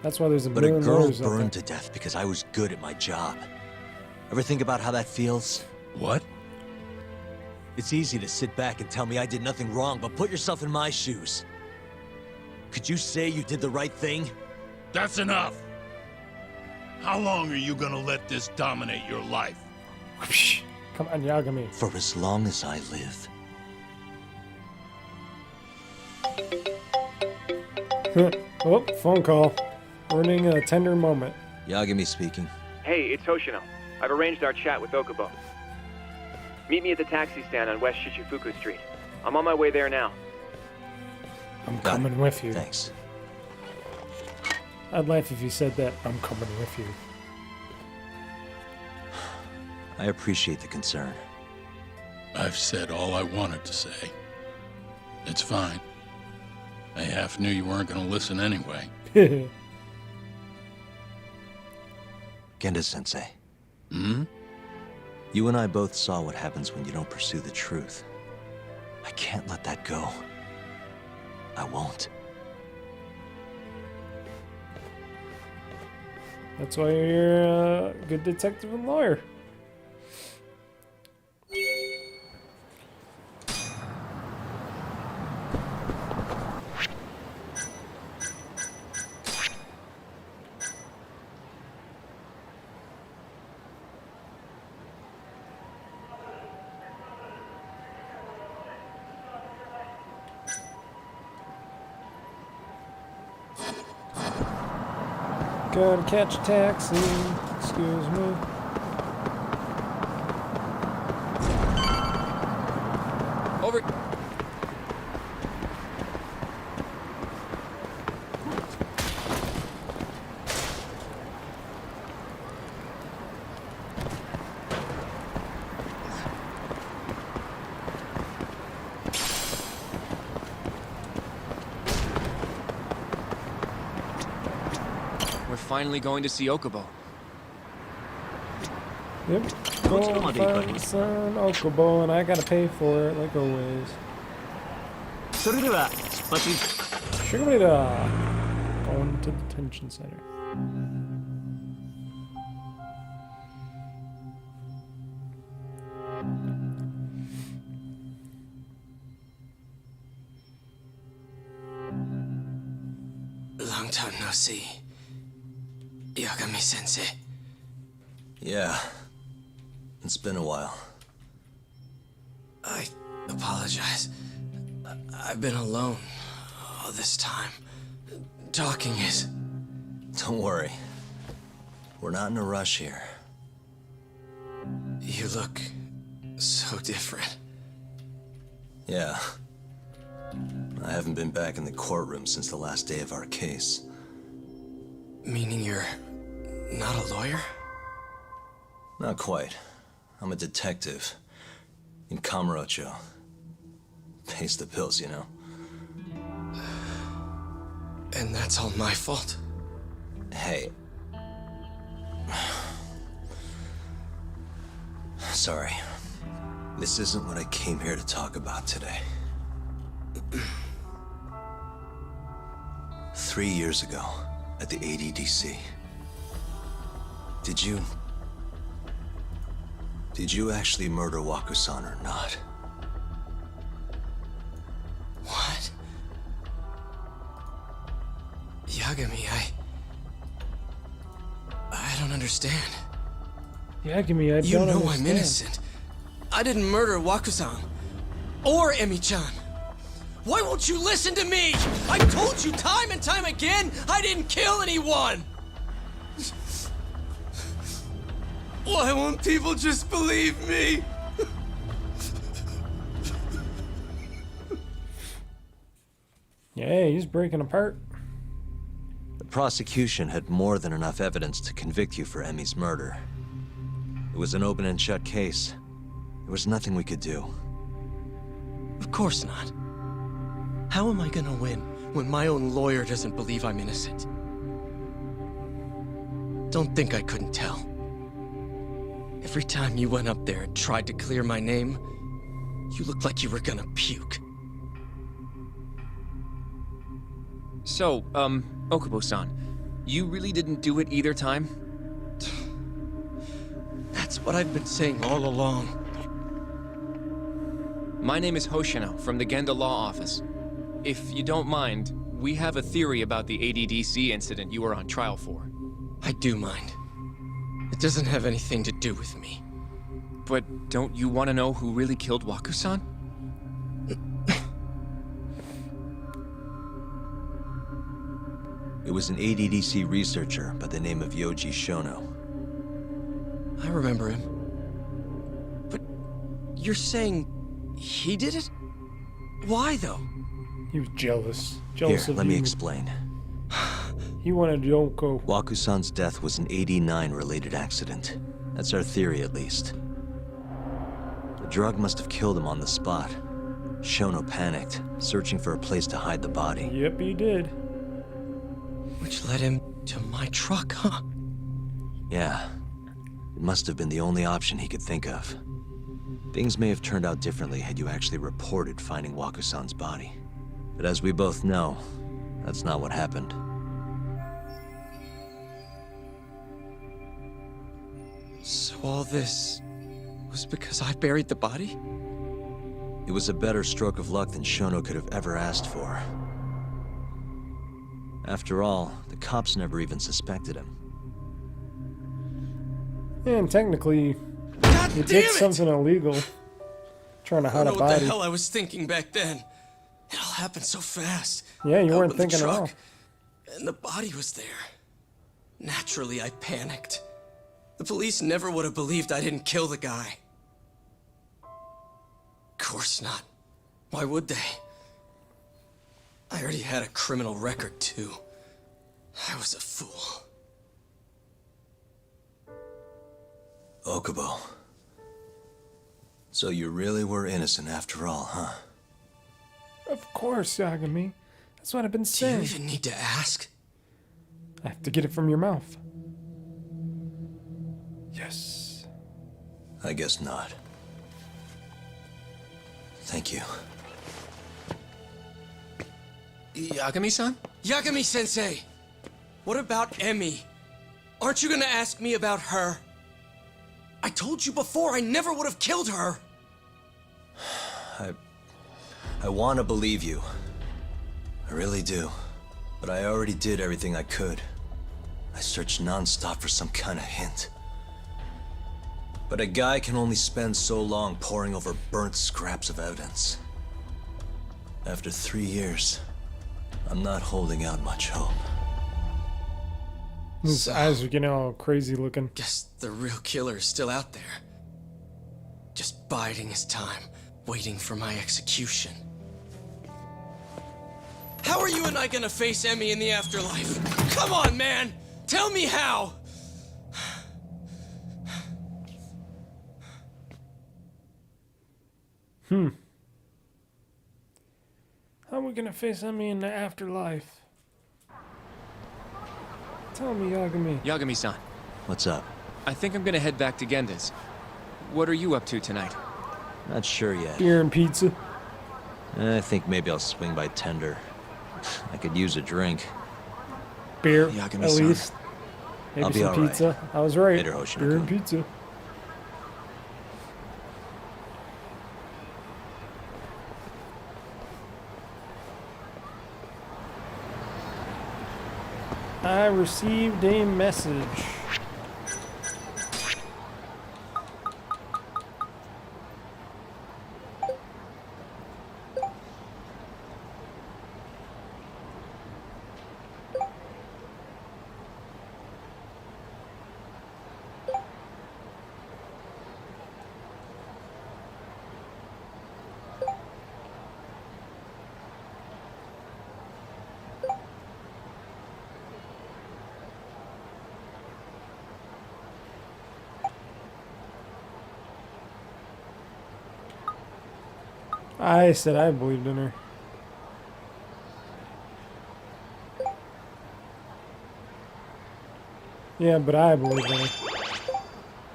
Speaker 1: That's why there's a
Speaker 3: But a
Speaker 1: million
Speaker 3: girl
Speaker 1: lawyers out there.
Speaker 3: burned to death because I was good at my job. Ever think about how that feels?
Speaker 6: What?
Speaker 3: It's easy to sit back and tell me I did nothing wrong, but put yourself in my shoes. Could you say you did the right thing?
Speaker 6: That's enough! How long are you gonna let this dominate your life?
Speaker 1: Come on, Yagami.
Speaker 3: For as long as I live.
Speaker 1: Oh, phone call. Ruining a tender moment.
Speaker 3: Yagami speaking.
Speaker 11: Hey, it's Hoshino. I've arranged our chat with Okubo. Meet me at the taxi stand on West Shichifuku Street. I'm on my way there now.
Speaker 1: I'm
Speaker 3: Got
Speaker 1: coming
Speaker 3: it.
Speaker 1: with you.
Speaker 3: Thanks.
Speaker 1: I'd laugh if you said that. I'm coming with you.
Speaker 3: I appreciate the concern.
Speaker 6: I've said all I wanted to say. It's fine. I half knew you weren't gonna listen anyway.
Speaker 3: Genda-sensei.
Speaker 6: Hmm?
Speaker 3: You and I both saw what happens when you don't pursue the truth. I can't let that go. I won't.
Speaker 1: That's why you're a good detective and lawyer. Gotta catch a taxi. Excuse me.
Speaker 4: Over. We're finally going to see Okubo.
Speaker 1: Yep. Go find son Okubo, and I gotta pay for it like always. Shigurida. Going to the detention center.
Speaker 12: time no see. Yagami-sensei.
Speaker 3: Yeah. It's been a while.
Speaker 12: I apologize. I've been alone all this time. Talking is...
Speaker 3: Don't worry. We're not in a rush here.
Speaker 12: You look so different.
Speaker 3: Yeah. I haven't been back in the courtroom since the last day of our case.
Speaker 12: Meaning you're not a lawyer?
Speaker 3: Not quite. I'm a detective. In Kamurocho. Pays the bills, you know.
Speaker 12: And that's all my fault?
Speaker 3: Hey. Sorry. This isn't what I came here to talk about today. 3 years ago, at the ADDC. Did you actually murder Waku-san or not?
Speaker 12: What? Yagami, I don't understand.
Speaker 1: Yagami, I don't
Speaker 12: You know
Speaker 1: understand.
Speaker 12: I'm innocent. I didn't murder Waku-san. Or Emi-chan. Why won't you listen to me? I've told you time and time again, I didn't kill anyone! Why won't people just believe me?
Speaker 1: Yeah, he's breaking apart.
Speaker 3: The prosecution had more than enough evidence to convict you for Emi's murder. It was an open and shut case. There was nothing we could do.
Speaker 12: Of course not. How am I gonna win when my own lawyer doesn't believe I'm innocent? Don't think I couldn't tell. Every time you went up there and tried to clear my name, you looked like you were gonna puke.
Speaker 4: So, Okubo-san, you really didn't do it either time?
Speaker 12: That's what I've been saying all along.
Speaker 4: My name is Hoshino from the Genda Law Office. If you don't mind, we have a theory about the ADDC incident you were on trial for.
Speaker 12: I do mind. It doesn't have anything to do with me.
Speaker 4: But don't you want to know who really killed Waku-san?
Speaker 3: It was an ADDC researcher by the name of Yoji Shono.
Speaker 12: I remember him. But you're saying he did it? Why, though?
Speaker 1: He was jealous. Jealous
Speaker 3: Here,
Speaker 1: of
Speaker 3: let me
Speaker 1: you.
Speaker 3: explain.
Speaker 1: He wanted Yoko.
Speaker 3: Waku-san's death was an 89-related accident. That's our theory, at least. The drug must have killed him on the spot. Shono panicked, searching for a place to hide the body.
Speaker 1: Yep, he did.
Speaker 12: Which led him to my truck, huh?
Speaker 3: Yeah. It must have been the only option he could think of. Things may have turned out differently had you actually reported finding Waku-san's body. But as we both know, that's not what happened.
Speaker 12: So all this was because I buried the body?
Speaker 3: It was a better stroke of luck than Shono could have ever asked for. After all, the cops never even suspected him.
Speaker 1: And technically,
Speaker 12: God
Speaker 1: you
Speaker 12: damn
Speaker 1: did
Speaker 12: it!
Speaker 1: something illegal. Trying to
Speaker 12: I
Speaker 1: hide
Speaker 12: don't
Speaker 1: a
Speaker 12: know what the
Speaker 1: body.
Speaker 12: hell I was thinking back then. It all happened so fast.
Speaker 1: Yeah, you
Speaker 12: I
Speaker 1: weren't
Speaker 12: opened the
Speaker 1: thinking at all.
Speaker 12: truck, and the body was there. Naturally, I panicked. The police never would have believed I didn't kill the guy. Of course not. Why would they? I already had a criminal record, too. I was a fool.
Speaker 3: Okubo. So you really were innocent after all, huh?
Speaker 1: Of course, Yagami. That's what I've been
Speaker 12: Do you
Speaker 1: saying.
Speaker 12: even need to ask?
Speaker 1: I have to get it from your mouth. Yes.
Speaker 3: I guess not. Thank you.
Speaker 4: Yagami-san?
Speaker 12: Yagami-sensei! What about Emi? Aren't you gonna ask me about her? I told you before I never would have killed her!
Speaker 3: I want to believe you. I really do. But I already did everything I could. I searched non-stop for some kind of hint. But a guy can only spend so long poring over burnt scraps of evidence. After 3 years, I'm not holding out much hope.
Speaker 1: His eyes are getting all crazy looking.
Speaker 12: Guess the real killer is still out there. Just biding his time, waiting for my execution. How are you and I gonna face Emmy in the afterlife? Come on, man! Tell me how!
Speaker 1: How are we gonna face Emmy in the afterlife? Tell me, Yagami.
Speaker 4: Yagami-san,
Speaker 3: What's up?
Speaker 4: I think I'm gonna head back to Genda's. What are you up to tonight?
Speaker 3: Not sure yet.
Speaker 1: Beer and pizza.
Speaker 3: I think maybe I'll swing by Tender. I could use a drink.
Speaker 1: Beer,
Speaker 4: Yagami-san.
Speaker 1: at least. Maybe
Speaker 3: I'll be
Speaker 1: some
Speaker 3: all right.
Speaker 1: pizza. I was right.
Speaker 3: Later, Hoshino-kun.
Speaker 1: Beer and pizza. I received a message. I said I believed in her. Yeah, but I believe in her.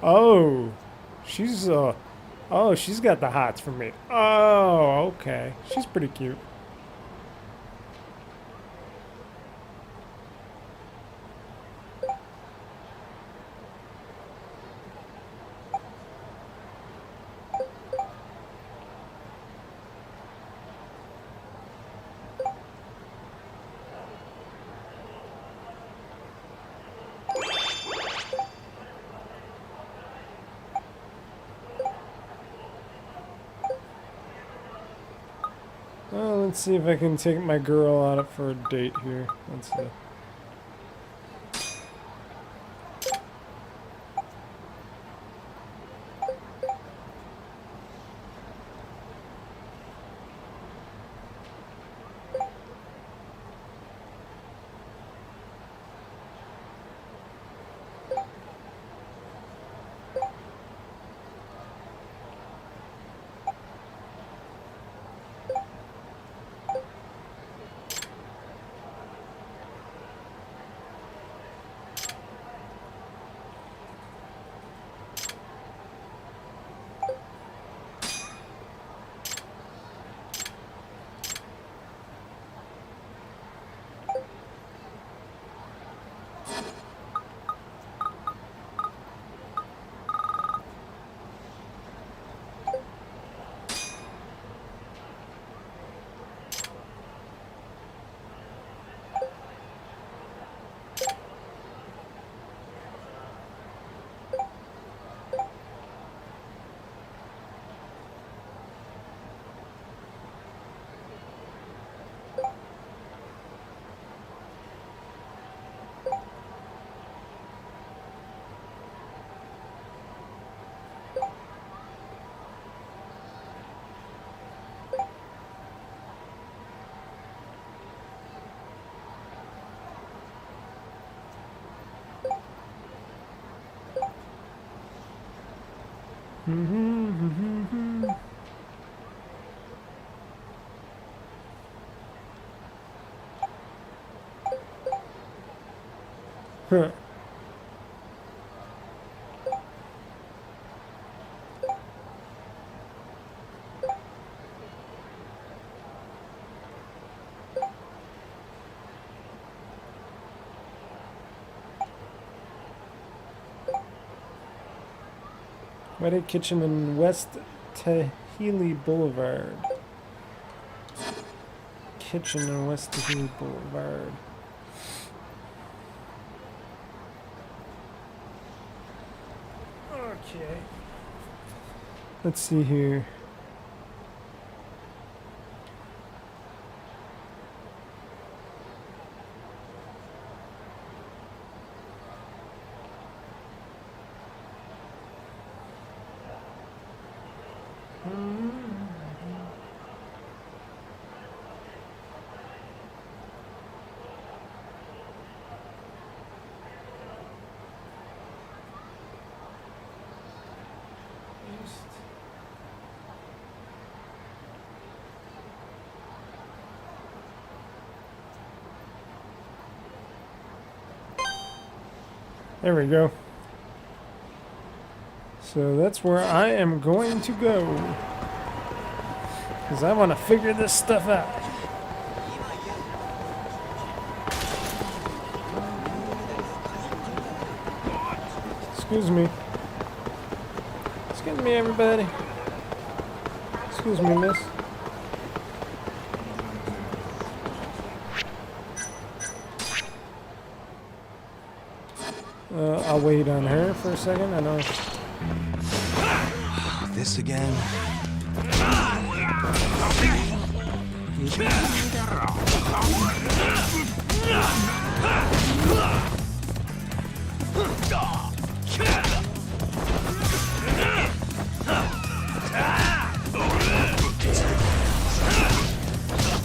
Speaker 1: Oh, she's she's got the hots for me. Oh, okay. She's pretty cute. Well, let's see if I can take my girl out for a date here. Let's see. Huh. Wedding Kitchen in West Tahili Boulevard. Kitchen in West Tahili Boulevard. Okay. Let's see here. There we go. So that's where I am going to go. Because I want to figure this stuff out. Excuse me. Excuse me, everybody. Excuse me, miss. I'll wait on her for a second. I know.
Speaker 3: This again?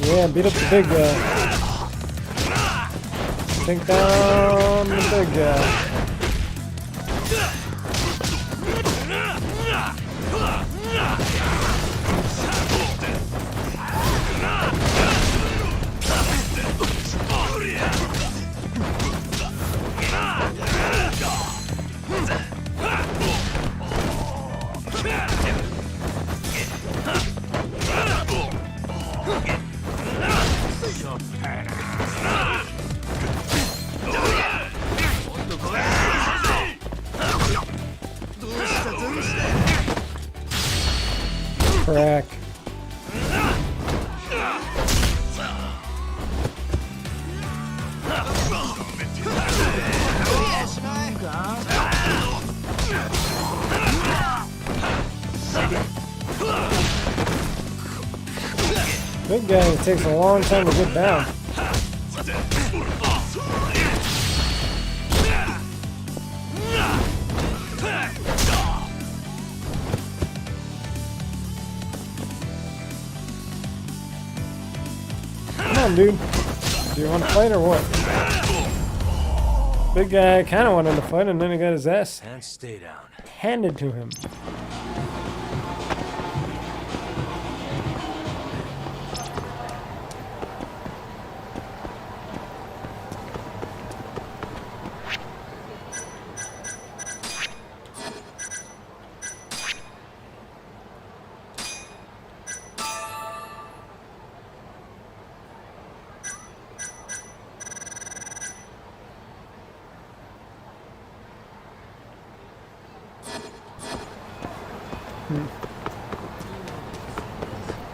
Speaker 1: Yeah, beat up the big guy. Take down the big guy. Crack. Big guy, it takes a long time to get down. Come on, dude. Do you want to fight or what? Big guy kind of wanted to fight, and then he got his ass
Speaker 3: And stay down.
Speaker 1: handed to him.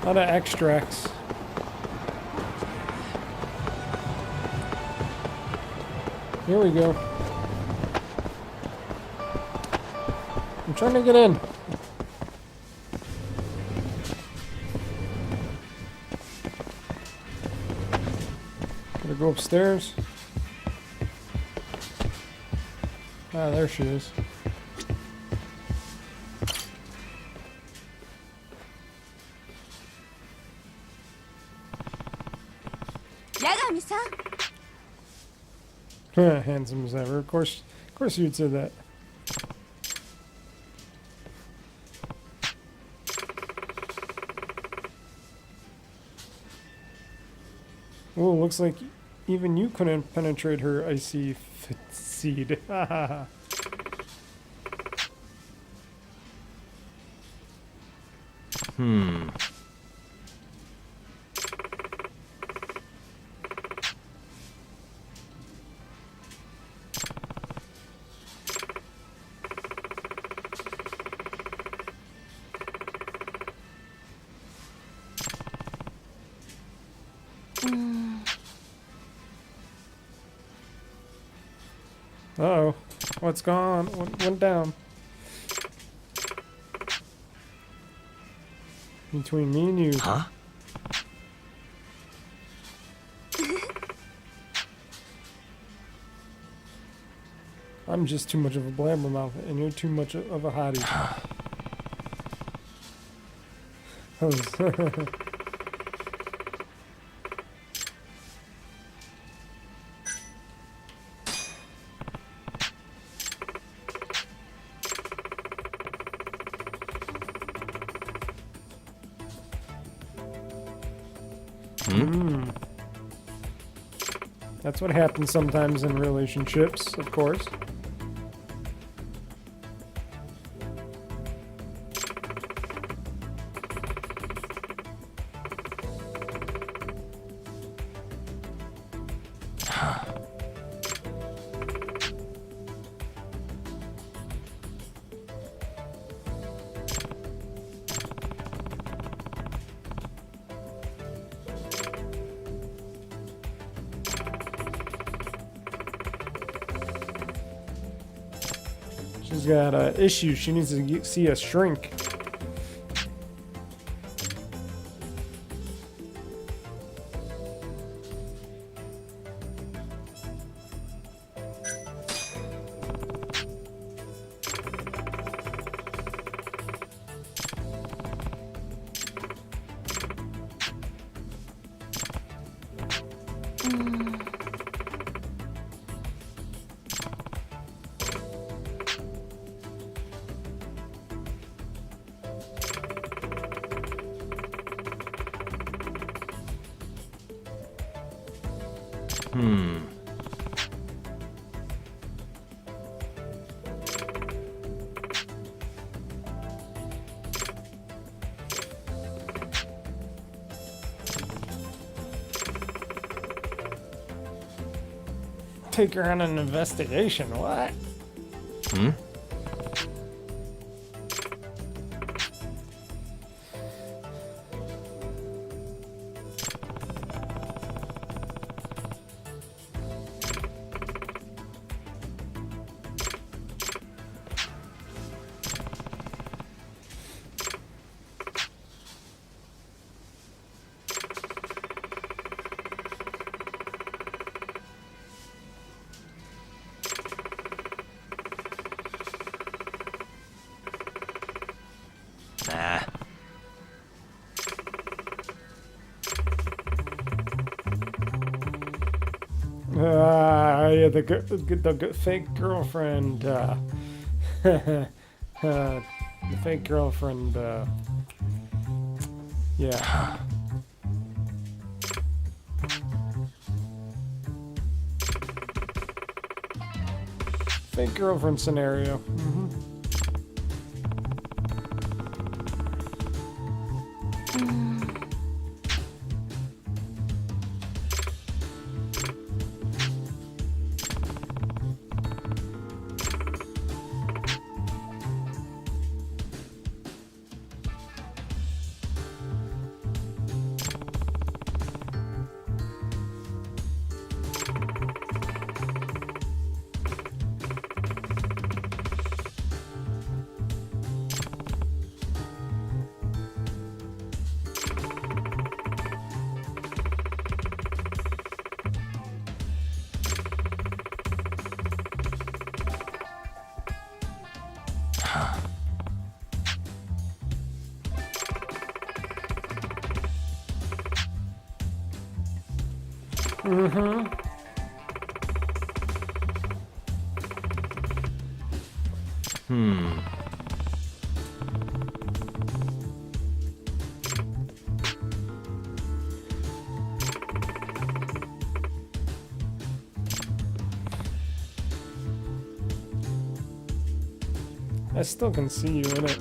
Speaker 1: A lot of extracts. Here we go. I'm trying to get in. Gotta go upstairs. Ah, there she is.
Speaker 8: Yagami-san.
Speaker 1: Handsome as ever. Of course you'd say that. Oh, looks like even you couldn't penetrate her icy seed. Uh-oh. What's gone? What went down? between me and you.
Speaker 3: Huh?
Speaker 1: I'm just too much of a blabbermouth, and you're too much of a hottie. That's what happens sometimes in relationships, of course. She's got issues. She needs to see a shrink. Take her on an investigation. What?
Speaker 3: Nah.
Speaker 1: Yeah, the fake girlfriend. The fake girlfriend. Yeah. Fake girlfriend scenario. I still can see you in it.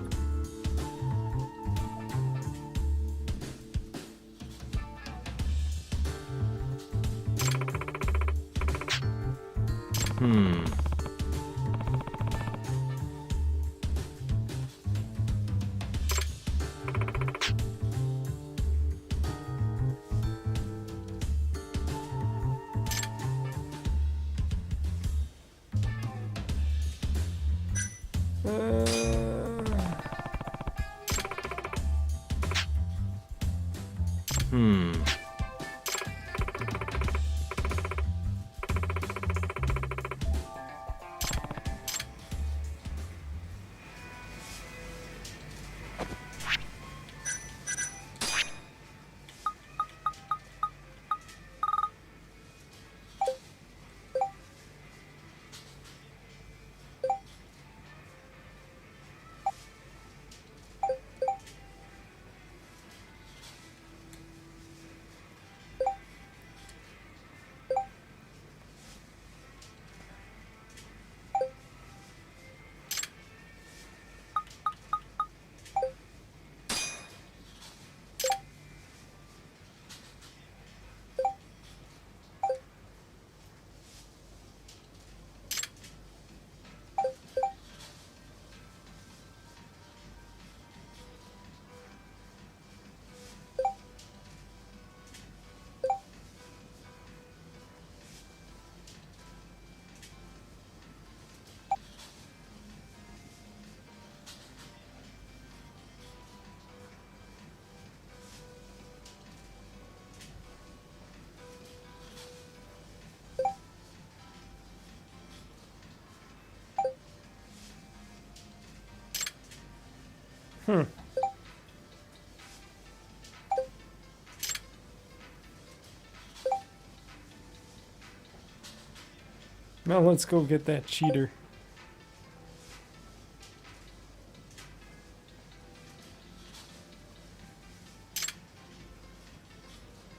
Speaker 1: Now let's go get that cheater.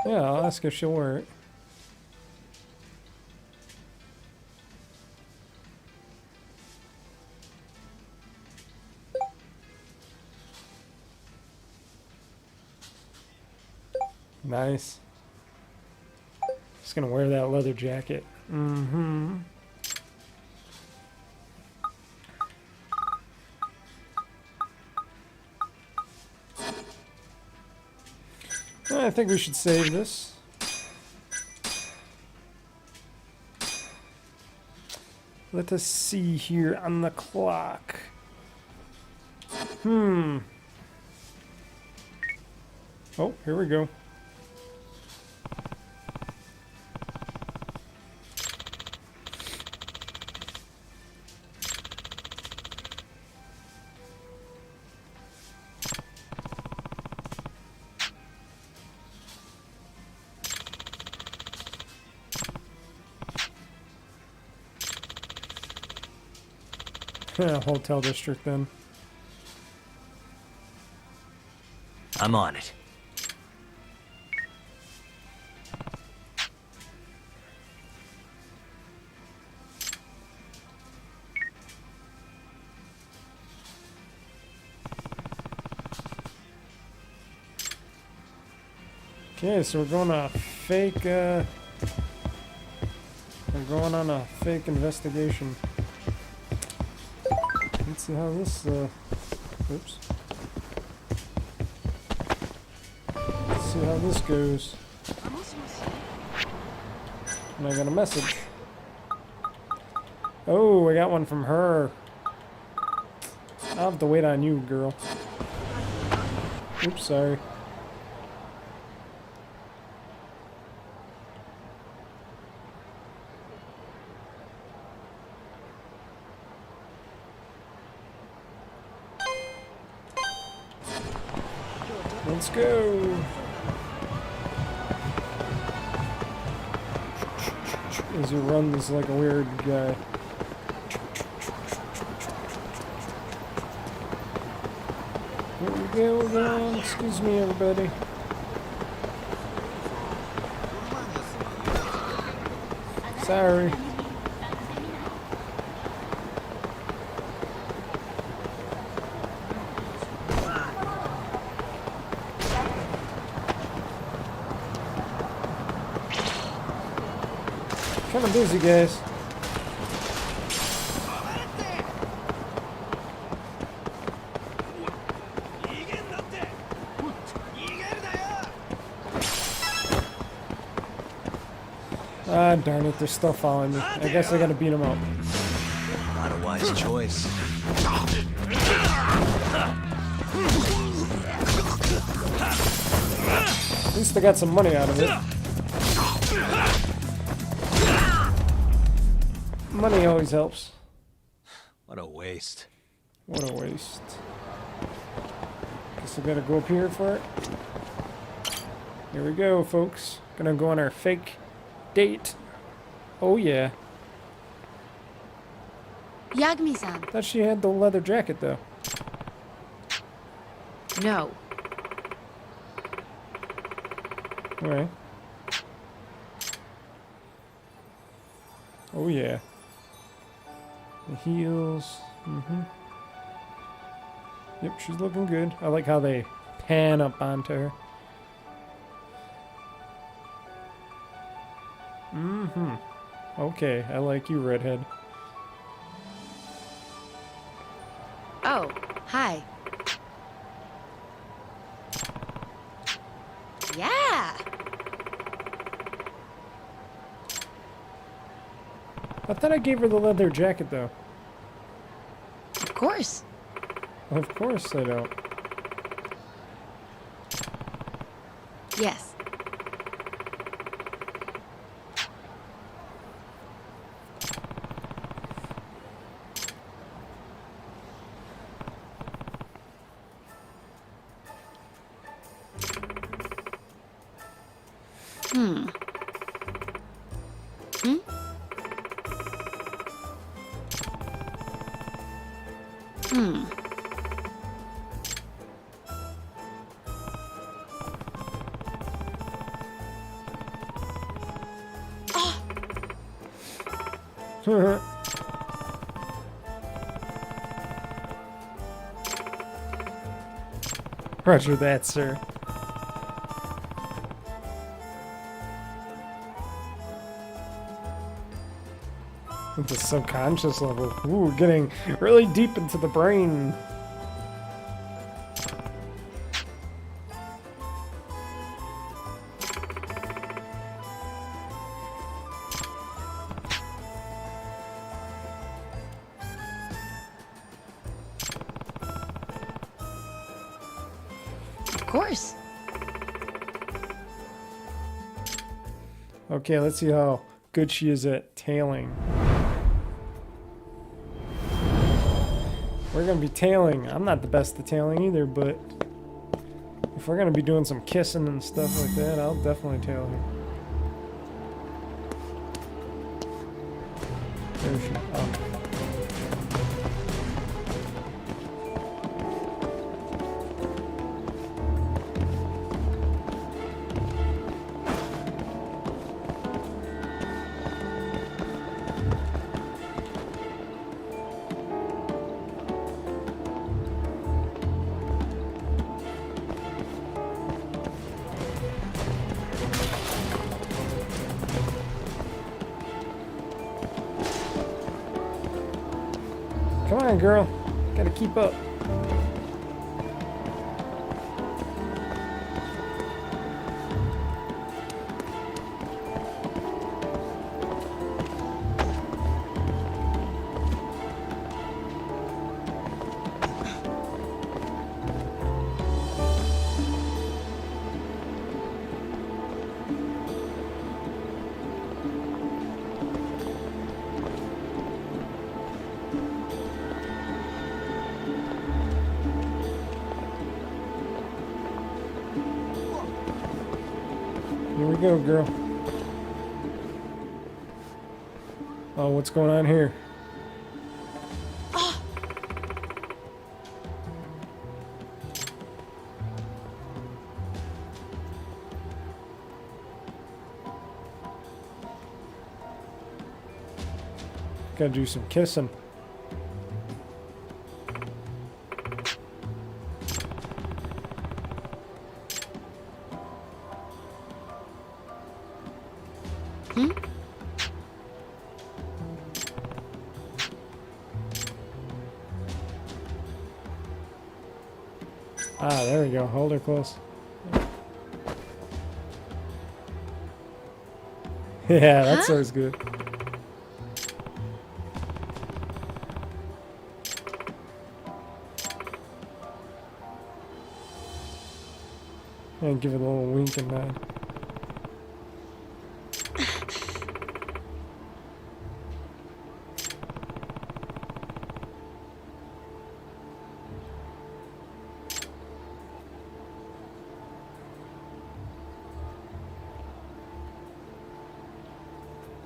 Speaker 1: Yeah, I'll ask if she'll wear it. Nice. Just gonna wear that leather jacket. Mm-hmm. I think we should save this. Let us see here on the clock. Oh, here we go. Yeah, hotel district then.
Speaker 3: I'm on it.
Speaker 1: Okay, so we're going on a fake, we're going on a fake investigation. Let's see how this, oops. Let's see how this goes. And I got a message. Oh, I got one from her. I'll have to wait on you, girl. Oops, sorry. Let's go. As you run, this like a weird guy. Here we go again. Excuse me, everybody. Sorry. Kind of busy, guys. Ah, darn it, they're still following me. I guess I gotta beat them up.
Speaker 3: Not a wise choice.
Speaker 1: least I got some money out of it. Money always helps.
Speaker 3: What a waste.
Speaker 1: What a waste. Guess I gotta go up here for it. Here we go, folks. Gonna go on our fake date. Oh yeah.
Speaker 8: Yagami-san.
Speaker 1: Thought she had the leather jacket though.
Speaker 9: No.
Speaker 1: Alright. Oh yeah. The heels. Mm-hmm. Yep, she's looking good. I like how they pan up onto her. Mm-hmm. Okay, I like you, redhead.
Speaker 9: Oh, hi.
Speaker 8: Yeah.
Speaker 1: I thought I gave her the leather jacket though.
Speaker 9: Of course.
Speaker 1: Of course I don't.
Speaker 9: Yes. Hmm. Hmm? Hmm.
Speaker 1: Roger that, sir. At the subconscious level. Ooh, getting really deep into the brain.
Speaker 9: Of course.
Speaker 1: Okay, let's see how good she is at tailing. We're gonna be tailing. I'm not the best at tailing either, but if we're gonna be doing some kissing and stuff like that, I'll definitely tail her. There she oh. Come on, girl. Gotta keep up. Here we go, girl. Oh, what's going on here? Gotta do some kissing.
Speaker 9: Hmm?
Speaker 1: Ah, there we go. Hold her close. Yeah, that sounds good. And give it a little wink and nod.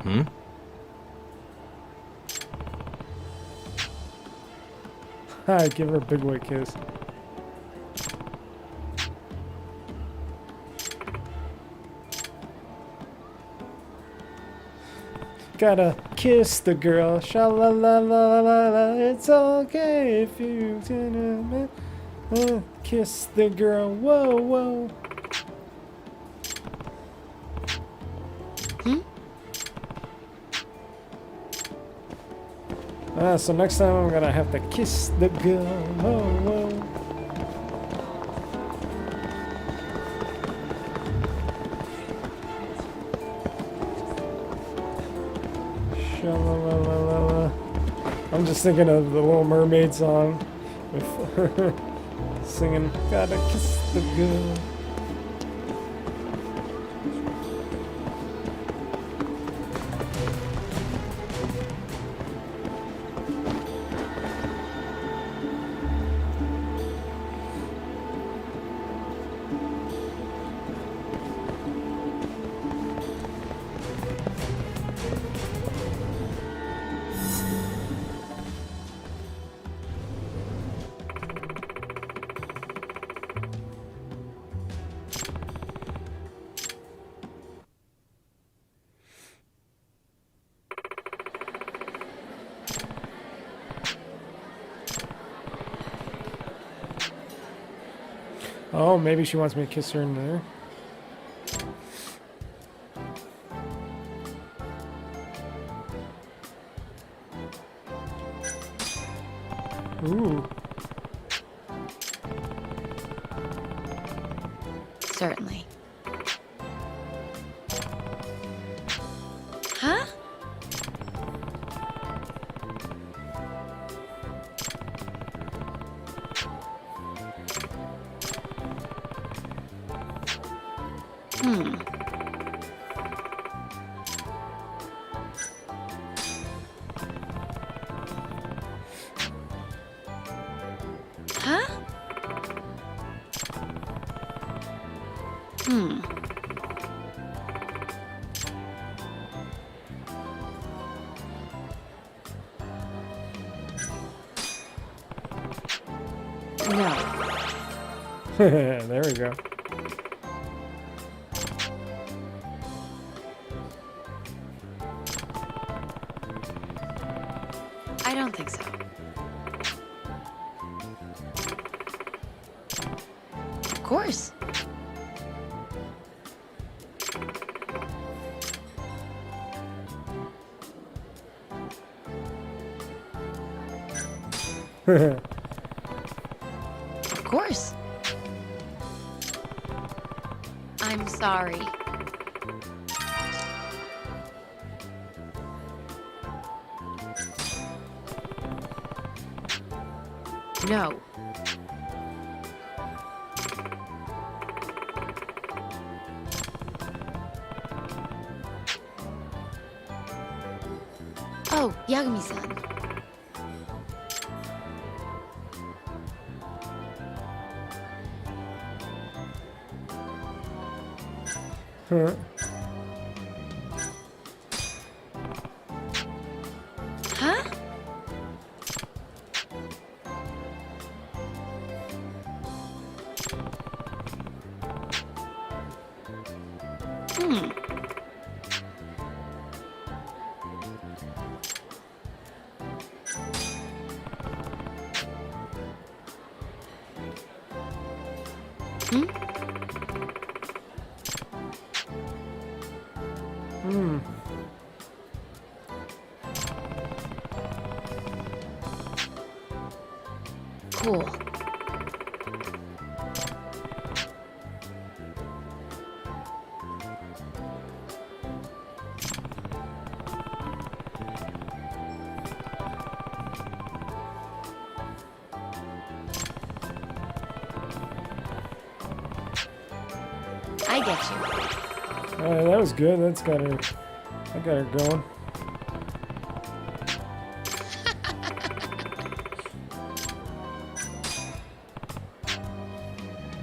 Speaker 3: Hmm?
Speaker 1: Hi, give her a big white kiss. Gotta kiss the girl, sha la la la la la. It's okay if you kiss the girl. Whoa, whoa. So next time I'm gonna have to kiss the girl. Whoa, whoa. Sha-la-la-la-la-la. I'm just thinking of the Little Mermaid song with her singing, gotta kiss the girl. Oh, maybe she wants me to kiss her in there. Ooh.
Speaker 9: Certainly. Huh? Huh? No.
Speaker 1: There we go.
Speaker 9: I don't think so. Of course. Of course.
Speaker 8: I'm sorry.
Speaker 9: No.
Speaker 8: Oh, Yagami-san.
Speaker 1: Huh.
Speaker 9: Huh?
Speaker 8: Cool. get you.
Speaker 1: Alright, that was good. That got her going.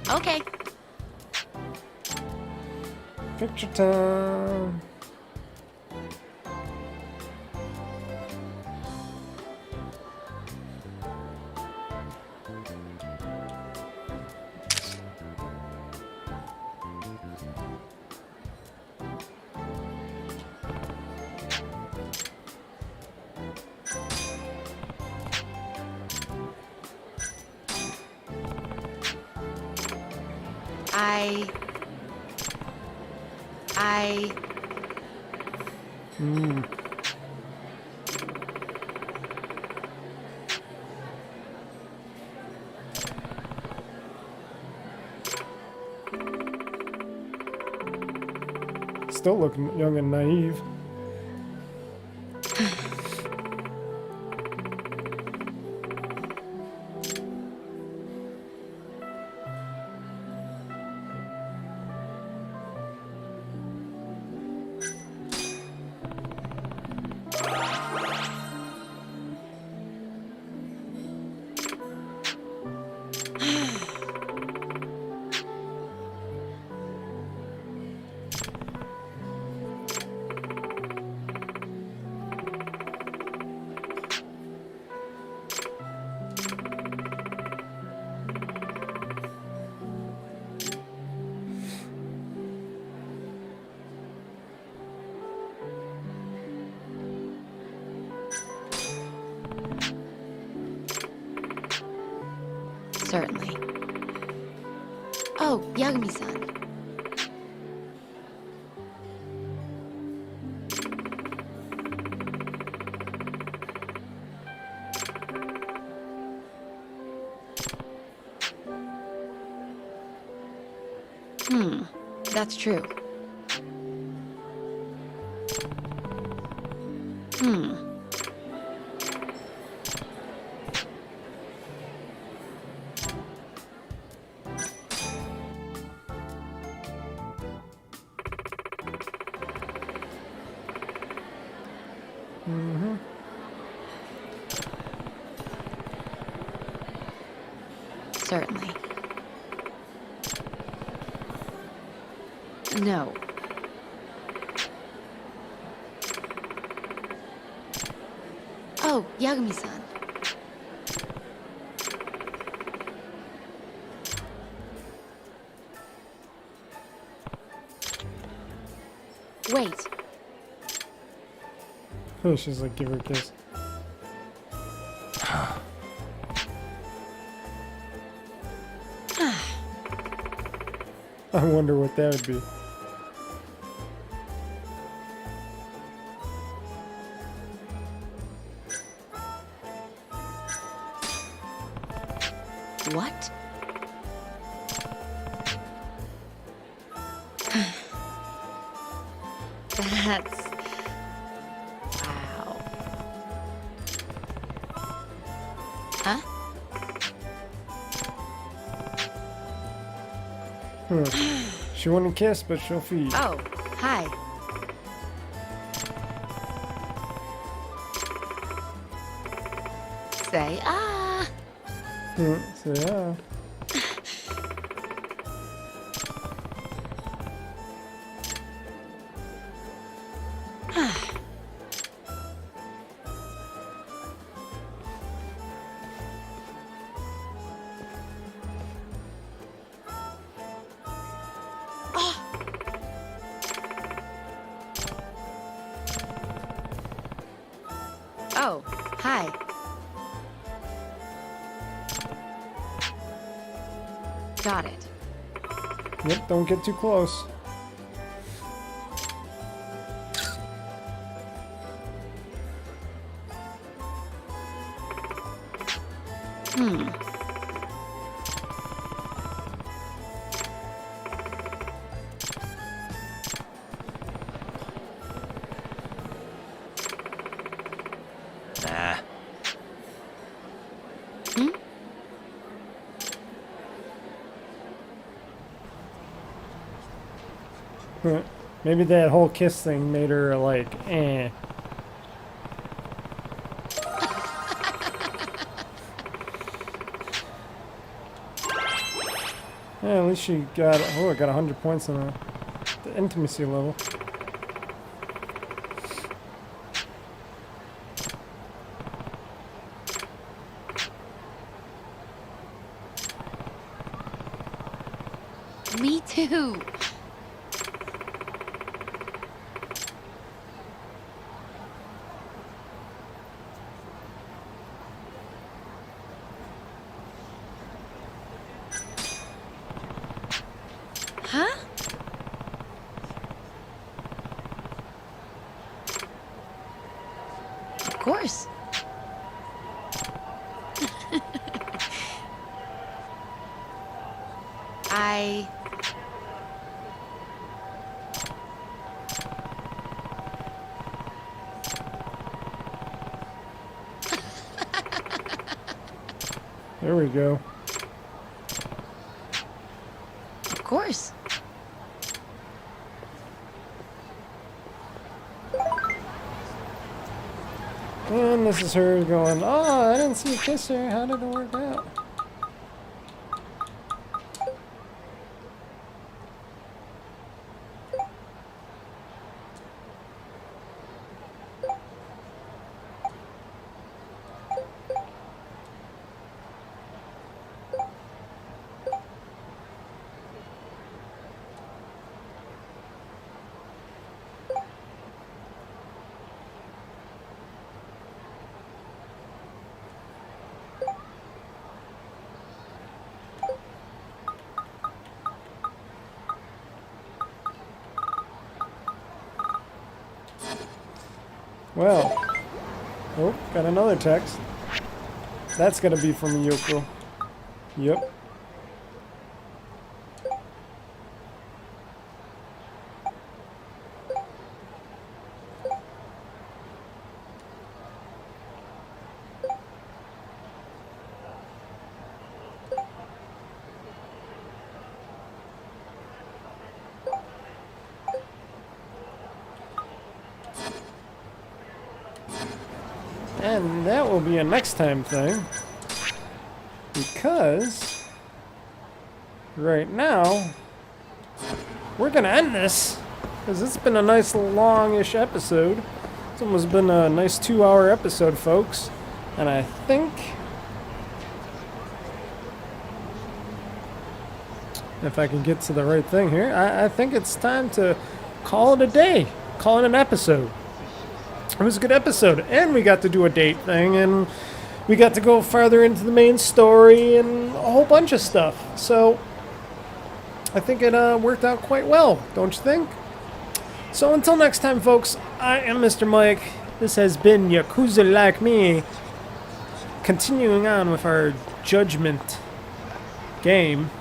Speaker 8: Okay.
Speaker 1: Picture time. Still looking young and naive.
Speaker 8: Certainly. Oh, Yagami-san. That's true. Certainly. No. Oh, Yagami-san. Wait.
Speaker 1: Oh, she's like, give her a kiss. I wonder what that would be.
Speaker 8: What? That's... wow. Huh?
Speaker 1: She wouldn't kiss, but she'll feed.
Speaker 8: Oh, hi. Say ah.
Speaker 1: So yeah.
Speaker 8: Oh, hi. Got it.
Speaker 1: Yep, don't get too close.
Speaker 3: Nah.
Speaker 1: Maybe that whole kiss thing made her like, eh. Yeah, at least she got, oh, I got 100 points on the intimacy level.
Speaker 8: Me too. Huh? Of course. I...
Speaker 1: There we go.
Speaker 8: Of course.
Speaker 1: And this is her going, oh, I didn't see you kiss her. How did it work out? Well, oh, got another text. That's gonna be from Yoko. Yep. And that will be a next time thing, because right now we're gonna end this, because it's been a nice longish episode. It's almost been a nice 2-hour episode, folks, and I think if I can get to the right thing here, I think it's time to call it a day, call it an episode. It was a good episode, and we got to do a date thing, and we got to go farther into the main story and a whole bunch of stuff. So I think it worked out quite well, don't you think? So until next time, folks, I am Mr. Mike. This has been Yakuza Like Me, continuing on with our Judgment game.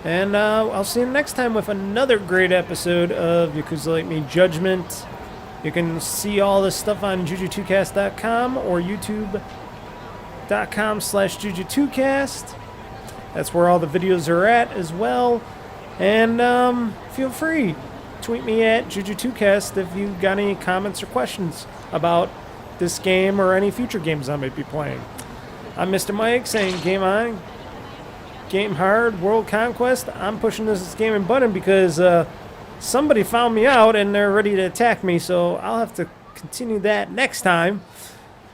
Speaker 1: And I'll see you next time with another great episode of Yakuza Like Me Judgment. You can see all this stuff on JuJu2cast.com or YouTube.com/JuJu2cast. That's where all the videos are at as well. And feel free, tweet me at JuJu2cast if you got any comments or questions about this game or any future games I might be playing. I'm Mr. Mike saying game on, game hard, world conquest. I'm pushing this gaming button because somebody found me out and they're ready to attack me, so I'll have to continue that next time.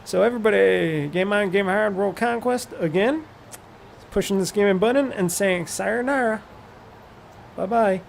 Speaker 1: So everybody, game on, game hard, world conquest again. Pushing this gaming button and saying sayonara. Bye-bye.